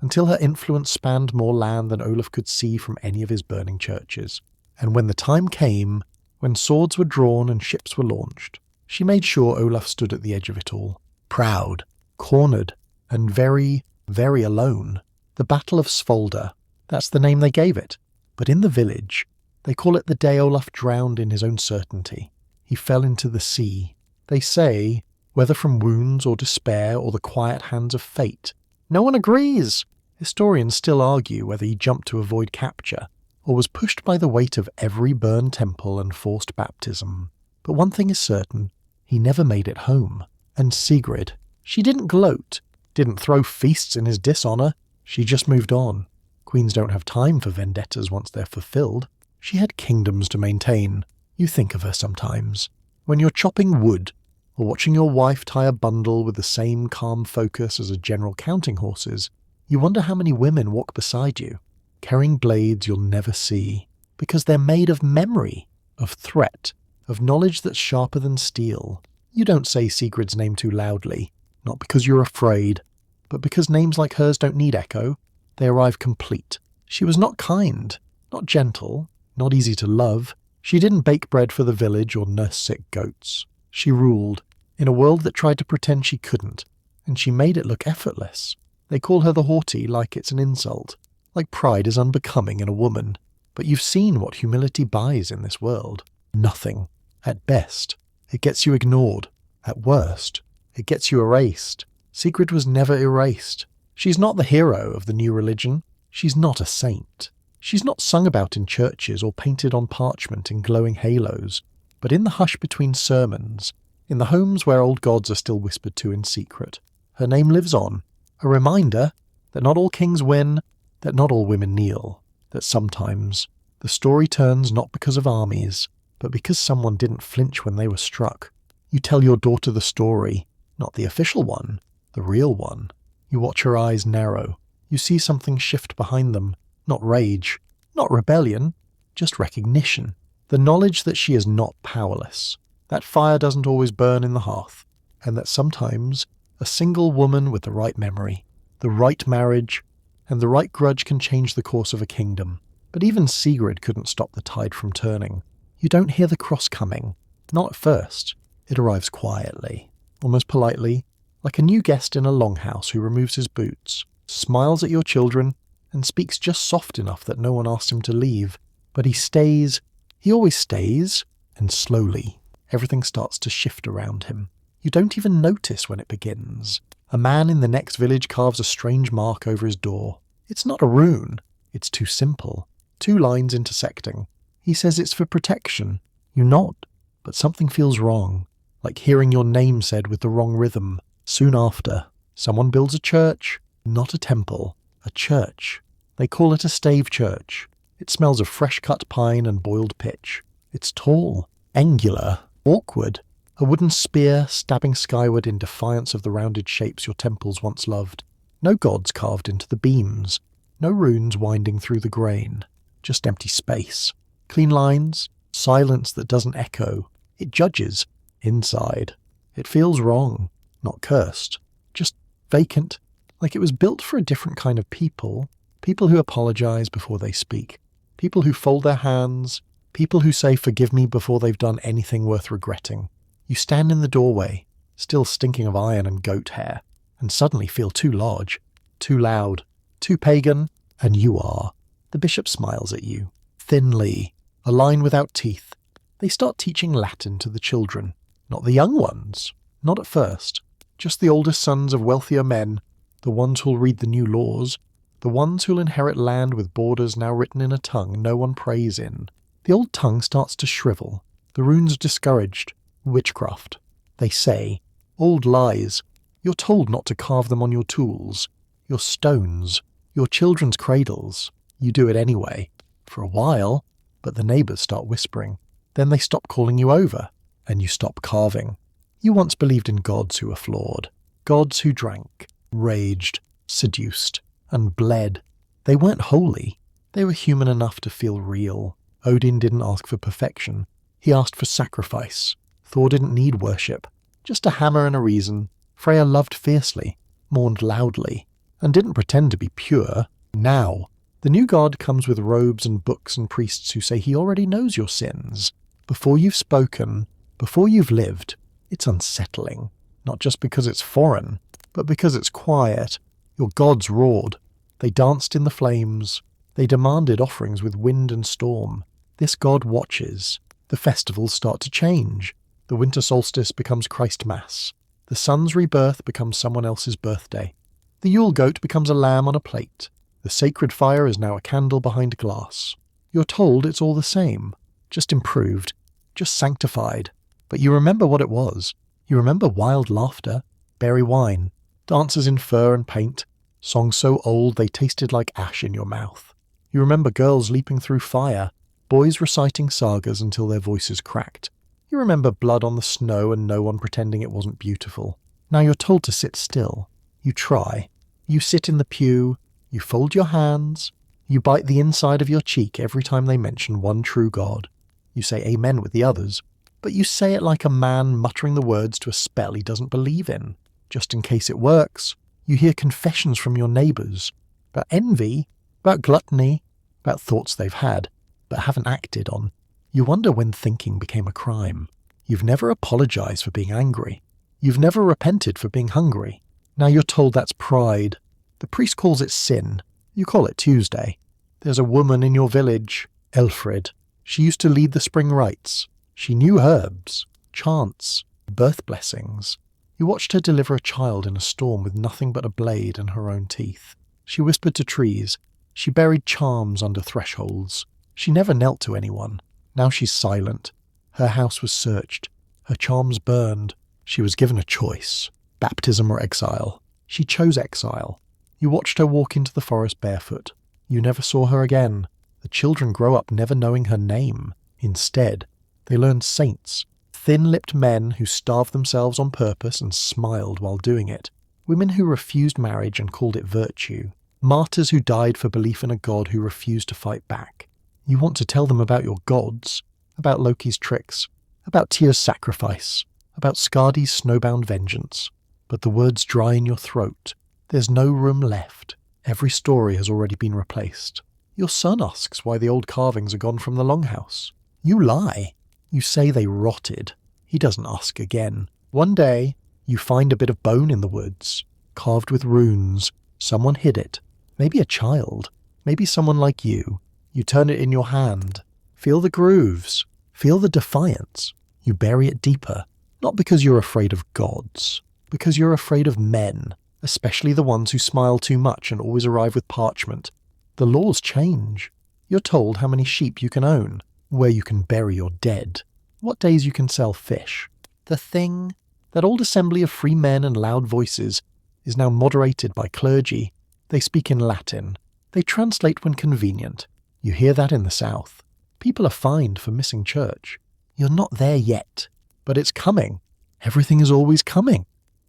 until her influence spanned more land than Olaf could see from any of his burning churches. And when the time came, when swords were drawn and ships were launched, she made sure Olaf stood at the edge of it all, proud, cornered, and very, very alone. The Battle of Svolder, that's the name they gave it. But in the village, they call it the day Olaf drowned in his own certainty. He fell into the sea. They say whether from wounds or despair or the quiet hands of fate. No one agrees. Historians still argue whether he jumped to avoid capture, or was pushed by the weight of every burned temple and forced baptism. But one thing is certain, he never made it home. And Sigrid, she didn't gloat, didn't throw feasts in his dishonour, she just moved on. Queens don't have time for vendettas once they're fulfilled. She had kingdoms to maintain. You think of her sometimes. When you're chopping wood, or watching your wife tie a bundle with the same calm focus as a general counting horses, you wonder how many women walk beside you, carrying blades you'll never see, because they're made of memory, of threat, of knowledge that's sharper than steel. You don't say Sigrid's name too loudly, not because you're afraid, but because names like hers don't need echo. They arrive complete. She was not kind, not gentle, not easy to love. She didn't bake bread for the village or nurse sick goats. She ruled, in a world that tried to pretend she couldn't, and she made it look effortless. They call her the haughty like it's an insult, like pride is unbecoming in a woman. But you've seen what humility buys in this world. Nothing. At best, it gets you ignored. At worst, it gets you erased. Sigrid was never erased. She's not the hero of the new religion. She's not a saint. She's not sung about in churches or painted on parchment in glowing halos, but in the hush between sermons, in the homes where old gods are still whispered to in secret. Her name lives on, a reminder that not all kings win, that not all women kneel, that sometimes the story turns not because of armies, but because someone didn't flinch when they were struck. You tell your daughter the story, not the official one, the real one. You watch her eyes narrow. You see something shift behind them, not rage, not rebellion, just recognition. The knowledge that she is not powerless, that fire doesn't always burn in the hearth, and that sometimes a single woman with the right memory, the right marriage, and the right grudge can change the course of a kingdom. But even Sigrid couldn't stop the tide from turning. You don't hear the cross coming. Not at first. It arrives quietly, almost politely, like a new guest in a longhouse who removes his boots, smiles at your children, and speaks just soft enough that no one asks him to leave. But he stays. He always stays, and slowly, everything starts to shift around him. You don't even notice when it begins. A man in the next village carves a strange mark over his door. It's not a rune. It's too simple. 2 lines intersecting. He says it's for protection. You nod, but something feels wrong, like hearing your name said with the wrong rhythm. Soon after, someone builds a church, not a temple, a church. They call it a stave church. It smells of fresh-cut pine and boiled pitch. It's tall, angular, awkward, a wooden spear stabbing skyward in defiance of the rounded shapes your temples once loved. No gods carved into the beams, no runes winding through the grain, just empty space. Clean lines, silence that doesn't echo. It judges, inside. It feels wrong, not cursed, just vacant, like it was built for a different kind of people who apologize before they speak, people who fold their hands, people who say forgive me before they've done anything worth regretting. You stand in the doorway, still stinking of iron and goat hair, and suddenly feel too large, too loud, too pagan, and you are. The bishop smiles at you, thinly, a line without teeth. They start teaching Latin to the children, not the young ones, not at first, just the oldest sons of wealthier men, the ones who'll read the new laws, the ones who'll inherit land with borders now written in a tongue no one prays in. The old tongue starts to shrivel, the runes discouraged. Witchcraft. They say. Old lies. You're told not to carve them on your tools, your stones, your children's cradles. You do it anyway. For a while, but the neighbours start whispering. Then they stop calling you over, and you stop carving. You once believed in gods who were flawed. Gods who drank, raged, seduced, and bled. They weren't holy. They were human enough to feel real. Odin didn't ask for perfection. He asked for sacrifice. Thor didn't need worship. Just a hammer and a reason. Freya loved fiercely, mourned loudly, and didn't pretend to be pure. Now, the new god comes with robes and books and priests who say he already knows your sins. Before you've spoken, before you've lived, it's unsettling. Not just because it's foreign, but because it's quiet. Your gods roared. They danced in the flames. They demanded offerings with wind and storm. This god watches. The festivals start to change. The winter solstice becomes Christ Mass. The The sun's rebirth becomes someone else's birthday. The Yule goat becomes a lamb on a plate. The sacred fire is now a candle behind glass. You're told it's all the same, just improved, just sanctified. But you remember what it was. You remember wild laughter, berry wine, dancers in fur and paint, songs so old they tasted like ash in your mouth. You remember girls leaping through fire, boys reciting sagas until their voices cracked. You remember blood on the snow and no one pretending it wasn't beautiful. Now you're told to sit still. You try. You sit in the pew. You fold your hands. You bite the inside of your cheek every time they mention one true God. You say amen with the others, but you say it like a man muttering the words to a spell he doesn't believe in. Just in case it works, you hear confessions from your neighbours about envy, about gluttony, about thoughts they've had, but haven't acted on. You wonder when thinking became a crime. You've never apologised for being angry. You've never repented for being hungry. Now you're told that's pride. The priest calls it sin. You call it Tuesday. There's a woman in your village, Elfrid. She used to lead the spring rites. She knew herbs, chants, birth blessings. You watched her deliver a child in a storm with nothing but a blade and her own teeth. She whispered to trees. She buried charms under thresholds. She never knelt to anyone. Now she's silent. Her house was searched. Her charms burned. She was given a choice, baptism or exile. She chose exile. You watched her walk into the forest barefoot. You never saw her again. The children grow up never knowing her name. Instead, they learned saints, thin-lipped men who starved themselves on purpose and smiled while doing it, women who refused marriage and called it virtue, martyrs who died for belief in a god who refused to fight back. You want to tell them about your gods, about Loki's tricks, about Tyr's sacrifice, about Skadi's snowbound vengeance, but the words dry in your throat. There's no room left. Every story has already been replaced. Your son asks why the old carvings are gone from the longhouse. You lie. You say they rotted. He doesn't ask again. One day, you find a bit of bone in the woods, carved with runes. Someone hid it. Maybe a child. Maybe someone like you. You turn it in your hand. Feel the grooves. Feel the defiance. You bury it deeper. Not because you're afraid of gods. Because you're afraid of men. Especially the ones who smile too much and always arrive with parchment. The laws change. You're told how many sheep you can own, where you can bury your dead, what days you can sell fish. The thing, that old assembly of free men and loud voices, is now moderated by clergy. They speak in Latin. They translate when convenient. You hear that in the South. People are fined for missing church. You're not there yet, but it's coming. Everything is always coming.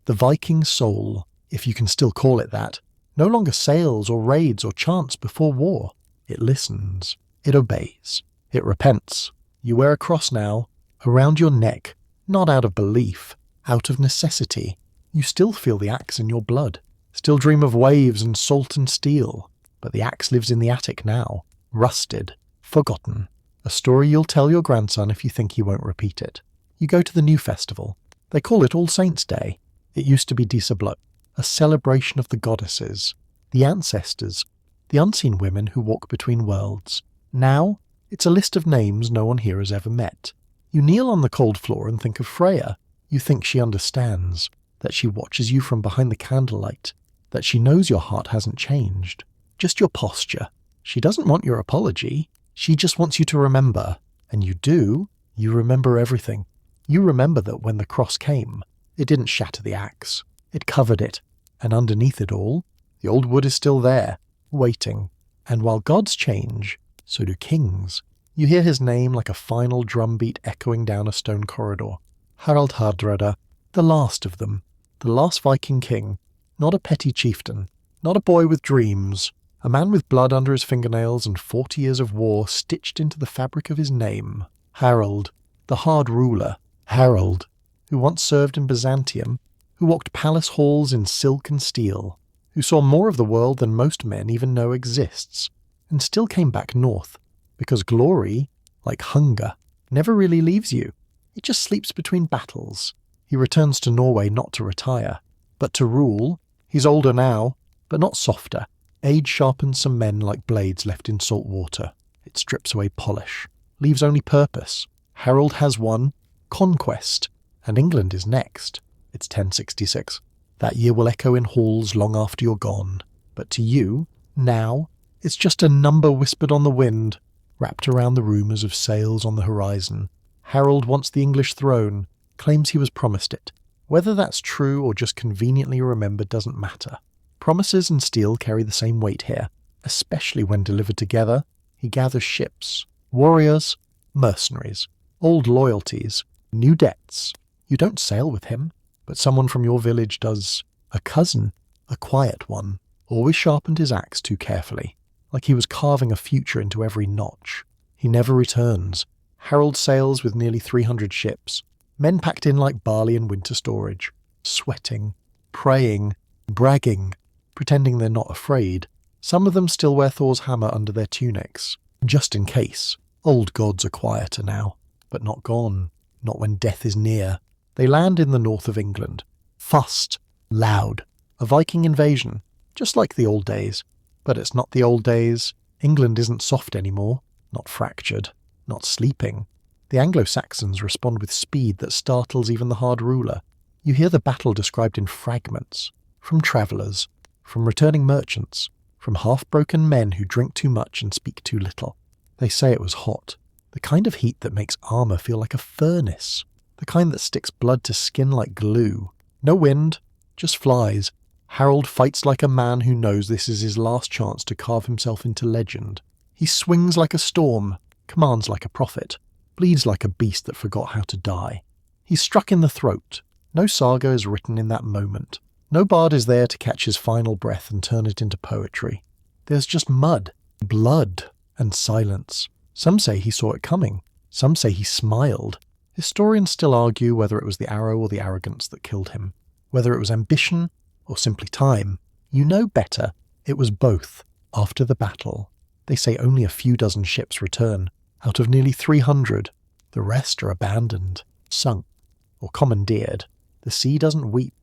The Viking soul, if you can still call it that, no longer sails or raids or chants before war. It listens. It obeys. It repents. You wear a cross now, around your neck, not out of belief, out of necessity. You still feel the axe in your blood, still dream of waves and salt and steel, but the axe lives in the attic now, rusted, forgotten. A story you'll tell your grandson if you think he won't repeat it. You go to the new festival. They call it All Saints' Day. It used to be Disablo, a celebration of the goddesses, the ancestors, the unseen women who walk between worlds. Now, it's a list of names no one here has ever met. You kneel on the cold floor and think of Freya. You think she understands, that she watches you from behind the candlelight, that she knows your heart hasn't changed, just your posture. She doesn't want your apology. She just wants you to remember. And you do. You remember everything. You remember that when the cross came, it didn't shatter the axe. It covered it. And underneath it all, the old wood is still there, waiting. And while gods change, so do kings. You hear his name like a final drumbeat echoing down a stone corridor. Harald Hardrada, the last of them. The last Viking king. Not a petty chieftain. Not a boy with dreams. A man with blood under his fingernails and 40 years of war stitched into the fabric of his name. Harald, the hard ruler. Harald, who once served in Byzantium, who walked palace halls in silk and steel, who saw more of the world than most men even know exists, and still came back north, because glory, like hunger, never really leaves you. It just sleeps between battles. He returns to Norway not to retire, but to rule. He's older now, but not softer. Age sharpens some men like blades left in salt water. It strips away polish, leaves only purpose. Harold has won, conquest, and England is next. It's 1066. That year will echo in halls long after you're gone. But to you, now, it's just a number whispered on the wind, wrapped around the rumours of sails on the horizon. Harold wants the English throne, claims he was promised it. Whether that's true or just conveniently remembered doesn't matter. Promises and steel carry the same weight here, especially when delivered together. He gathers ships, warriors, mercenaries, old loyalties, new debts. You don't sail with him, but someone from your village does. A cousin, a quiet one, always sharpened his axe too carefully, like he was carving a future into every notch. He never returns. Harold sails with nearly 300 ships, men packed in like barley in winter storage, sweating, praying, bragging, pretending they're not afraid. Some of them still wear Thor's hammer under their tunics, just in case. Old gods are quieter now, but not gone, not when death is near. They land in the north of England. Fast, loud, a Viking invasion, just like the old days. But it's not the old days. England isn't soft anymore, not fractured, not sleeping. The Anglo-Saxons respond with speed that startles even the hard ruler. You hear the battle described in fragments, from travellers, from returning merchants, from half-broken men who drink too much and speak too little. They say it was hot, the kind of heat that makes armour feel like a furnace, the kind that sticks blood to skin like glue. No wind, just flies. Harold fights like a man who knows this is his last chance to carve himself into legend. He swings like a storm, commands like a prophet, bleeds like a beast that forgot how to die. He's struck in the throat. No saga is written in that moment. No bard is there to catch his final breath and turn it into poetry. There's just mud, blood, and silence. Some say he saw it coming. Some say he smiled. Historians still argue whether it was the arrow or the arrogance that killed him, whether it was ambition or simply time. You know better. It was both. After the battle, they say only a few dozen ships return, out of nearly 300. The rest are abandoned, sunk, or commandeered. The sea doesn't weep.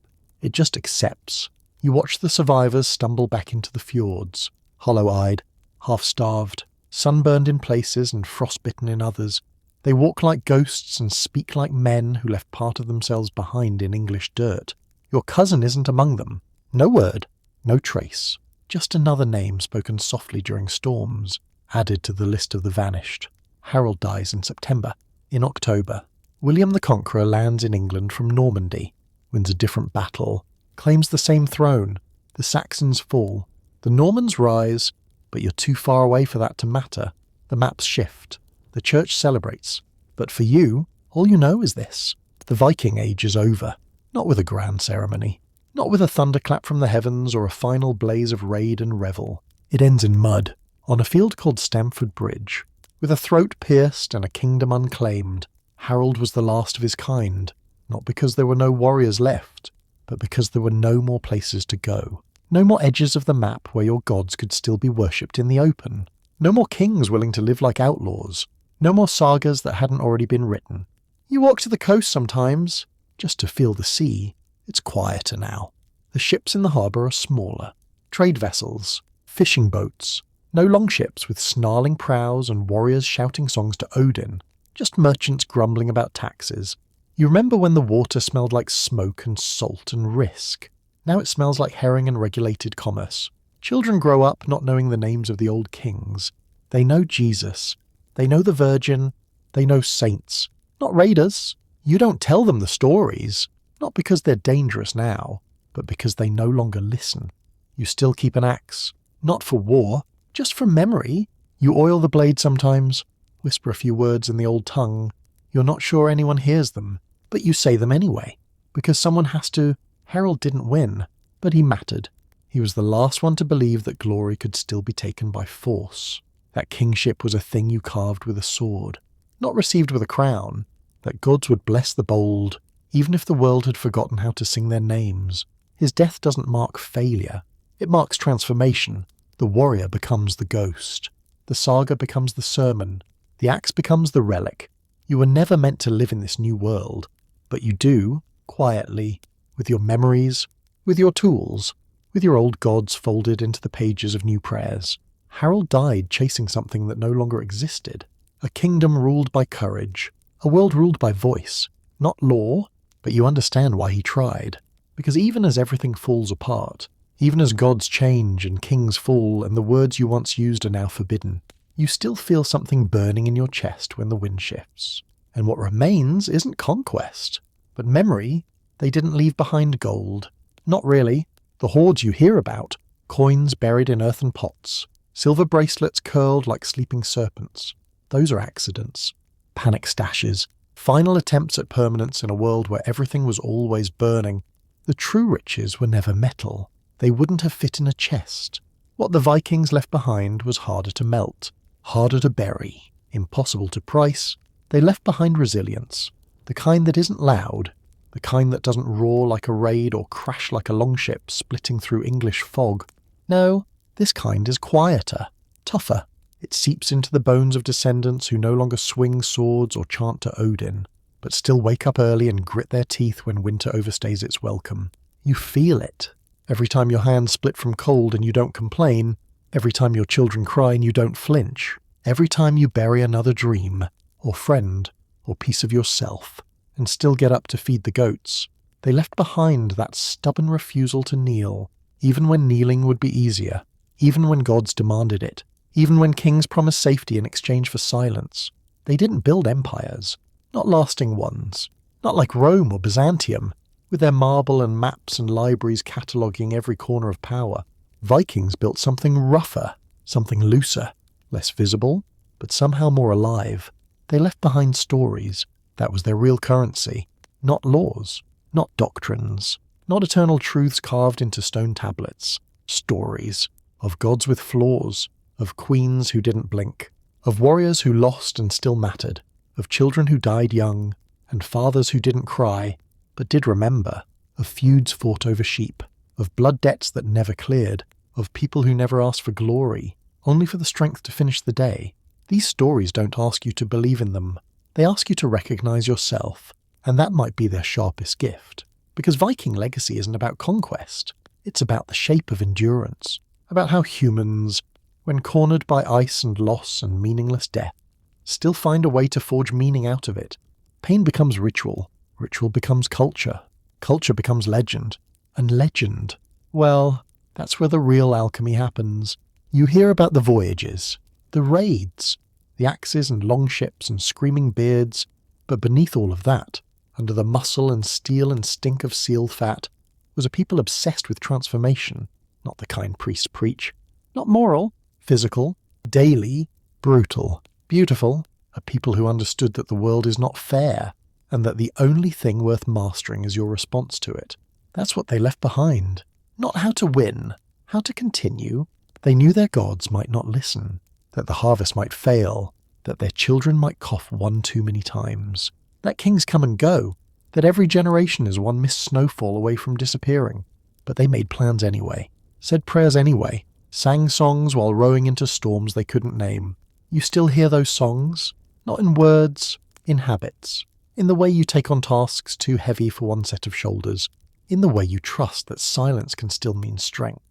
It just accepts. You watch the survivors stumble back into the fjords, hollow-eyed, half-starved, sunburned in places and frostbitten in others. They walk like ghosts and speak like men who left part of themselves behind in English dirt. Your cousin isn't among them. No word, no trace. Just another name spoken softly during storms, added to the list of the vanished. Harold dies in September. In October, William the Conqueror lands in England from Normandy, wins a different battle, claims the same throne. The Saxons fall. The Normans rise, but you're too far away for that to matter. The maps shift. The church celebrates. But for you, all you know is this. The Viking Age is over. Not with a grand ceremony. Not with a thunderclap from the heavens or a final blaze of raid and revel. It ends in mud, on a field called Stamford Bridge. With a throat pierced and a kingdom unclaimed, Harold was the last of his kind. Not because there were no warriors left, but because there were no more places to go. No more edges of the map where your gods could still be worshipped in the open. No more kings willing to live like outlaws. No more sagas that hadn't already been written. You walk to the coast sometimes, just to feel the sea. It's quieter now. The ships in the harbour are smaller. Trade vessels, fishing boats. No longships with snarling prows and warriors shouting songs to Odin. Just merchants grumbling about taxes. You remember when the water smelled like smoke and salt and risk. Now it smells like herring and regulated commerce. Children grow up not knowing the names of the old kings. They know Jesus. They know the Virgin. They know saints. Not raiders. You don't tell them the stories. Not because they're dangerous now, but because they no longer listen. You still keep an axe. Not for war, just from memory. You oil the blade sometimes, whisper a few words in the old tongue. You're not sure anyone hears them, but you say them anyway, because someone has to. Harold didn't win, but he mattered. He was the last one to believe that glory could still be taken by force. That kingship was a thing you carved with a sword, not received with a crown. That gods would bless the bold, even if the world had forgotten how to sing their names. His death doesn't mark failure. It marks transformation. The warrior becomes the ghost. The saga becomes the sermon. The axe becomes the relic. You were never meant to live in this new world, but you do, quietly, with your memories, with your tools, with your old gods folded into the pages of new prayers. Harold died chasing something that no longer existed. A kingdom ruled by courage. A world ruled by voice. Not law, But you understand why he tried. Because even as everything falls apart, even as gods change and kings fall and the words you once used are now forbidden, you still feel something burning in your chest when the wind shifts. And what remains isn't conquest, but memory. They didn't leave behind gold. Not really. The hoards you hear about, coins buried in earthen pots, silver bracelets curled like sleeping serpents, those are accidents. Panic stashes, final attempts at permanence in a world where everything was always burning. The true riches were never metal. They wouldn't have fit in a chest. What the Vikings left behind was harder to melt, harder to bury, impossible to price. They left behind resilience, the kind that isn't loud, the kind that doesn't roar like a raid or crash like a longship splitting through English fog. No, this kind is quieter, tougher. It seeps into the bones of descendants who no longer swing swords or chant to Odin, but still wake up early and grit their teeth when winter overstays its welcome. You feel it. Every time your hands split from cold and you don't complain, every time your children cry and you don't flinch, every time you bury another dream, or friend, or piece of yourself, and still get up to feed the goats. They left behind that stubborn refusal to kneel, even when kneeling would be easier, even when gods demanded it, even when kings promised safety in exchange for silence. They didn't build empires, not lasting ones, not like Rome or Byzantium, with their marble and maps and libraries cataloguing every corner of power. Vikings built something rougher, something looser, less visible, but somehow more alive. They left behind stories. That was their real currency. Not laws, not doctrines, not eternal truths carved into stone tablets. Stories of gods with flaws, of queens who didn't blink, of warriors who lost and still mattered, of children who died young, and fathers who didn't cry, but did remember, of feuds fought over sheep, of blood debts that never cleared, of people who never asked for glory, only for the strength to finish the day. These stories don't ask you to believe in them. They ask you to recognize yourself, and that might be their sharpest gift. Because Viking legacy isn't about conquest. It's about the shape of endurance, about how humans, when cornered by ice and loss and meaningless death, still find a way to forge meaning out of it. Pain becomes ritual, ritual becomes culture, culture becomes legend, and legend, well, that's where the real alchemy happens. You hear about the voyages, the raids, the axes and longships and screaming beards, but beneath all of that, under the muscle and steel and stink of seal fat, was a people obsessed with transformation, not the kind priests preach, not moral, physical, daily, brutal, beautiful, a people who understood that the world is not fair, and that the only thing worth mastering is your response to it. That's what they left behind. Not how to win, how to continue. They knew their gods might not listen, that the harvest might fail, that their children might cough one too many times, that kings come and go, that every generation is one missed snowfall away from disappearing. But they made plans anyway, said prayers anyway, sang songs while rowing into storms they couldn't name. You still hear those songs, not in words, in habits, in the way you take on tasks too heavy for one set of shoulders, in the way you trust that silence can still mean strength,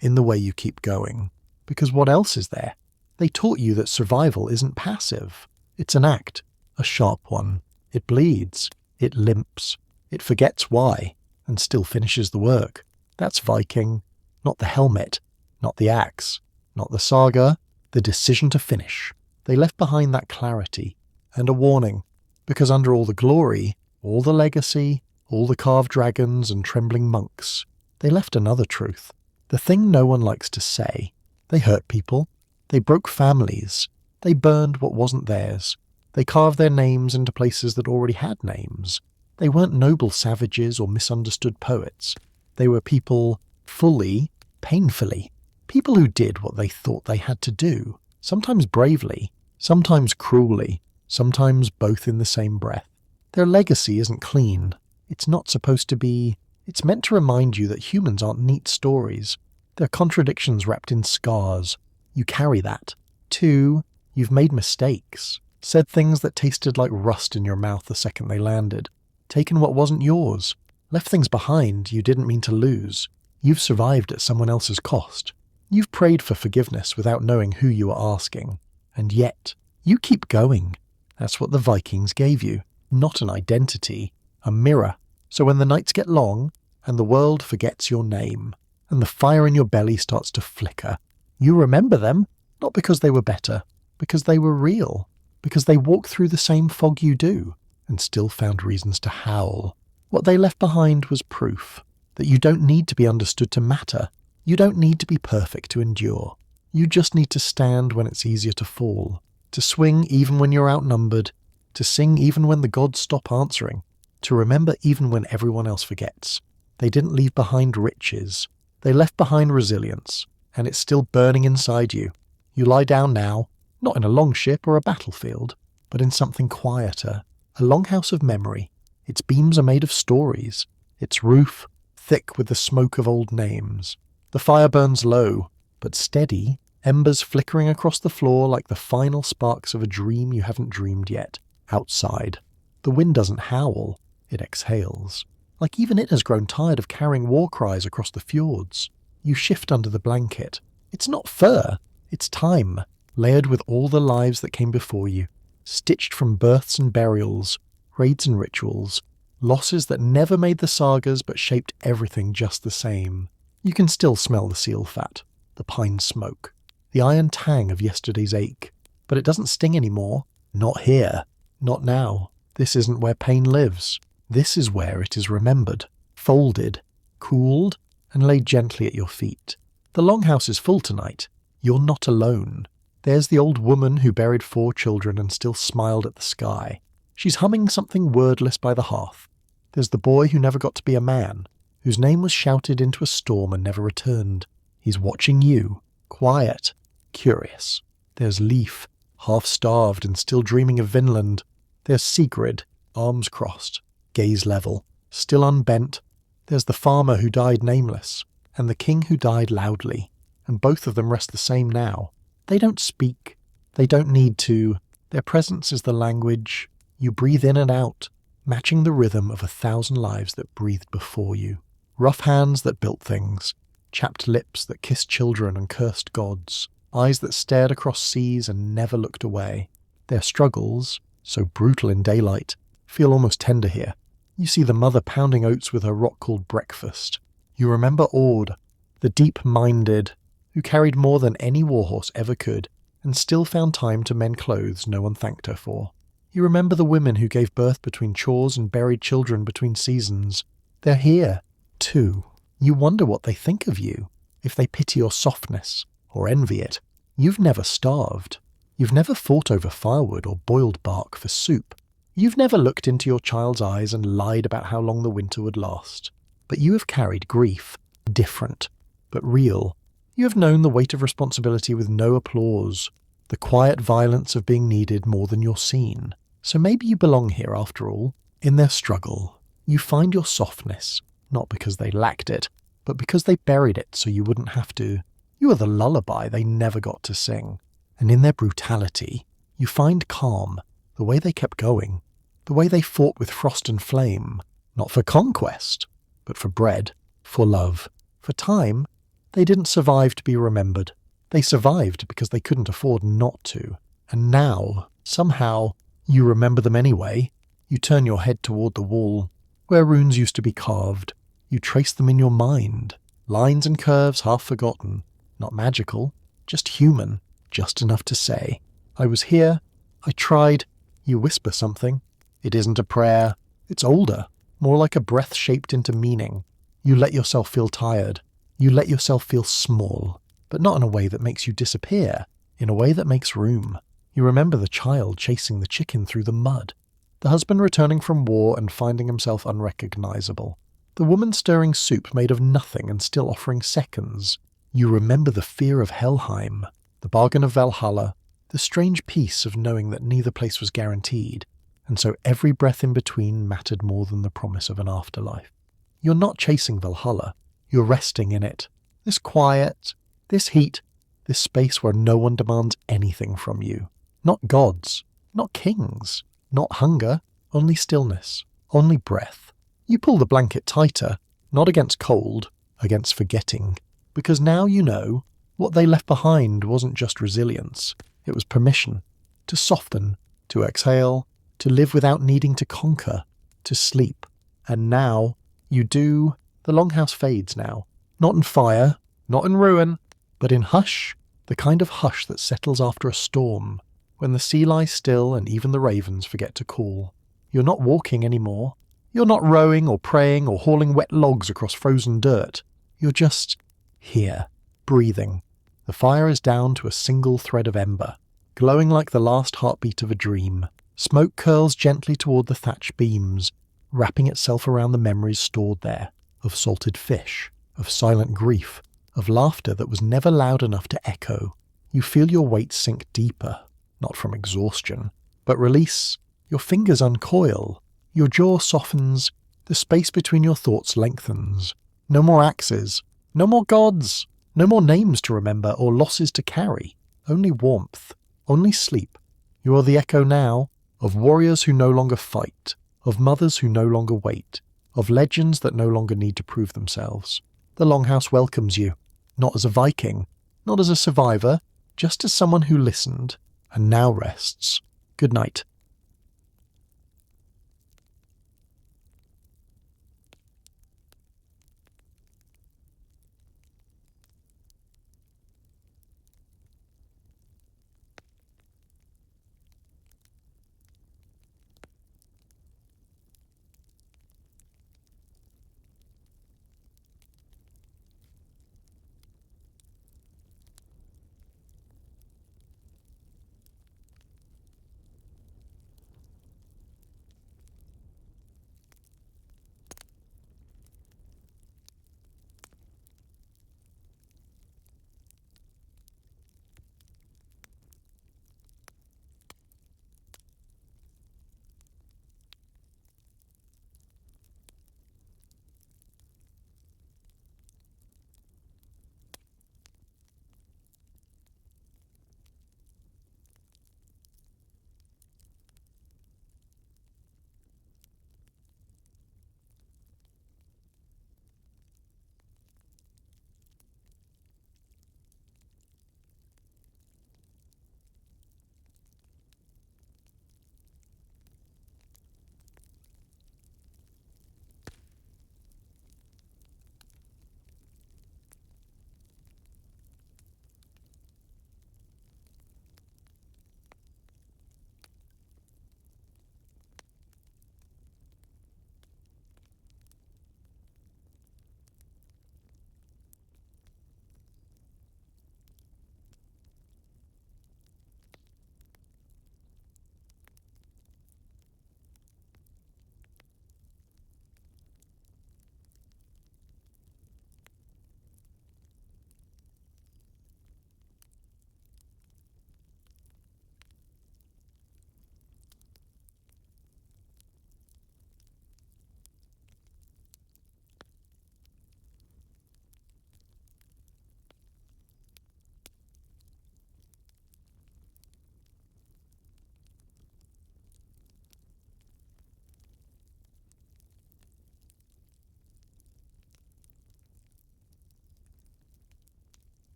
in the way you keep going. Because what else is there? They taught you that survival isn't passive. It's an act, a sharp one. It bleeds, it limps, it forgets why, and still finishes the work. That's Viking, not the helmet, not the axe, not the saga, the decision to finish. They left behind that clarity, and a warning, because under all the glory, all the legacy, all the carved dragons and trembling monks, they left another truth. The thing no one likes to say. They hurt people. They broke families. They burned what wasn't theirs. They carved their names into places that already had names. They weren't noble savages or misunderstood poets. They were people fully, painfully. People who did what they thought they had to do, sometimes bravely, sometimes cruelly, sometimes both in the same breath. Their legacy isn't clean. It's not supposed to be. It's meant to remind you that humans aren't neat stories. They're contradictions wrapped in scars. You carry that. 2, you've made mistakes. Said things that tasted like rust in your mouth the second they landed. Taken what wasn't yours. Left things behind you didn't mean to lose. You've survived at someone else's cost. You've prayed for forgiveness without knowing who you were asking. And yet, you keep going. That's what the Vikings gave you. Not an identity. A mirror. So when the nights get long and the world forgets your name and the fire in your belly starts to flicker, you remember them, not because they were better, because they were real, because they walked through the same fog you do and still found reasons to howl. What they left behind was proof that you don't need to be understood to matter. You don't need to be perfect to endure. You just need to stand when it's easier to fall, to swing even when you're outnumbered, to sing even when the gods stop answering, to remember even when everyone else forgets. They didn't leave behind riches. They left behind resilience, and it's still burning inside you. You lie down now, not in a longship or a battlefield, but in something quieter, a longhouse of memory. Its beams are made of stories, its roof thick with the smoke of old names. The fire burns low, but steady, embers flickering across the floor like the final sparks of a dream you haven't dreamed yet. Outside, the wind doesn't howl, it exhales. Like even it has grown tired of carrying war cries across the fjords. You shift under the blanket. It's not fur, it's time, layered with all the lives that came before you, stitched from births and burials, raids and rituals, losses that never made the sagas but shaped everything just the same. You can still smell the seal fat, the pine smoke, the iron tang of yesterday's ache, but it doesn't sting anymore. Not here, not now. This isn't where pain lives. This is where it is remembered, folded, cooled, and laid gently at your feet. The longhouse is full tonight. You're not alone. There's the old woman who buried 4 children and still smiled at the sky. She's humming something wordless by the hearth. There's the boy who never got to be a man, whose name was shouted into a storm and never returned. He's watching you, quiet, curious. There's Leif, half-starved and still dreaming of Vinland. There's Sigrid, arms crossed, gaze level, still unbent. There's the farmer who died nameless, and the king who died loudly, and both of them rest the same now. They don't speak. They don't need to. Their presence is the language you breathe in and out, matching the rhythm of 1,000 lives that breathed before you. Rough hands that built things, chapped lips that kissed children and cursed gods, eyes that stared across seas and never looked away. Their struggles, so brutal in daylight, feel almost tender here. You see the mother pounding oats with her rock called breakfast. You remember Ord, the deep-minded, who carried more than any warhorse ever could, and still found time to mend clothes no one thanked her for. You remember the women who gave birth between chores and buried children between seasons. They're here, too. You wonder what they think of you, if they pity your softness, or envy it. You've never starved. You've never fought over firewood or boiled bark for soup. You've never looked into your child's eyes and lied about how long the winter would last. But you have carried grief, different, but real. You have known the weight of responsibility with no applause, the quiet violence of being needed more than you're seen. So maybe you belong here after all. In their struggle, you find your softness, not because they lacked it, but because they buried it so you wouldn't have to. You are the lullaby they never got to sing. And in their brutality, you find calm, the way they kept going, the way they fought with frost and flame, not for conquest, but for bread, for love, for time. They didn't survive to be remembered. They survived because they couldn't afford not to. And now, somehow, you remember them anyway. You turn your head toward the wall, where runes used to be carved. You trace them in your mind, lines and curves half forgotten, not magical, just human, just enough to say, I was here, I tried. You whisper something. It isn't a prayer. It's older, more like a breath shaped into meaning. You let yourself feel tired. You let yourself feel small, but not in a way that makes you disappear, in a way that makes room. You remember the child chasing the chicken through the mud, the husband returning from war and finding himself unrecognizable, the woman stirring soup made of nothing and still offering seconds. You remember the fear of Helheim, the bargain of Valhalla, the strange peace of knowing that neither place was guaranteed, and so every breath in between mattered more than the promise of an afterlife. You're not chasing Valhalla. You're resting in it. This quiet, this heat, this space where no one demands anything from you. Not gods, not kings, not hunger, only stillness, only breath. You pull the blanket tighter, not against cold, against forgetting, because now you know what they left behind wasn't just resilience, it was permission to soften, to exhale, to live without needing to conquer, to sleep. And now, you do. The longhouse fades now. Not in fire, not in ruin, but in hush, the kind of hush that settles after a storm, when the sea lies still and even the ravens forget to call. You're not walking anymore. You're not rowing or praying or hauling wet logs across frozen dirt. You're just here, breathing. The fire is down to a single thread of ember, glowing like the last heartbeat of a dream. Smoke curls gently toward the thatch beams, wrapping itself around the memories stored there, of salted fish, of silent grief, of laughter that was never loud enough to echo. You feel your weight sink deeper, not from exhaustion, but release. Your fingers uncoil. Your jaw softens. The space between your thoughts lengthens. No more axes. No more gods. No more names to remember or losses to carry. Only warmth. Only sleep. You are the echo now of warriors who no longer fight, of mothers who no longer wait, of legends that no longer need to prove themselves. The Longhouse welcomes you, not as a Viking, not as a survivor, just as someone who listened and now rests. Good night.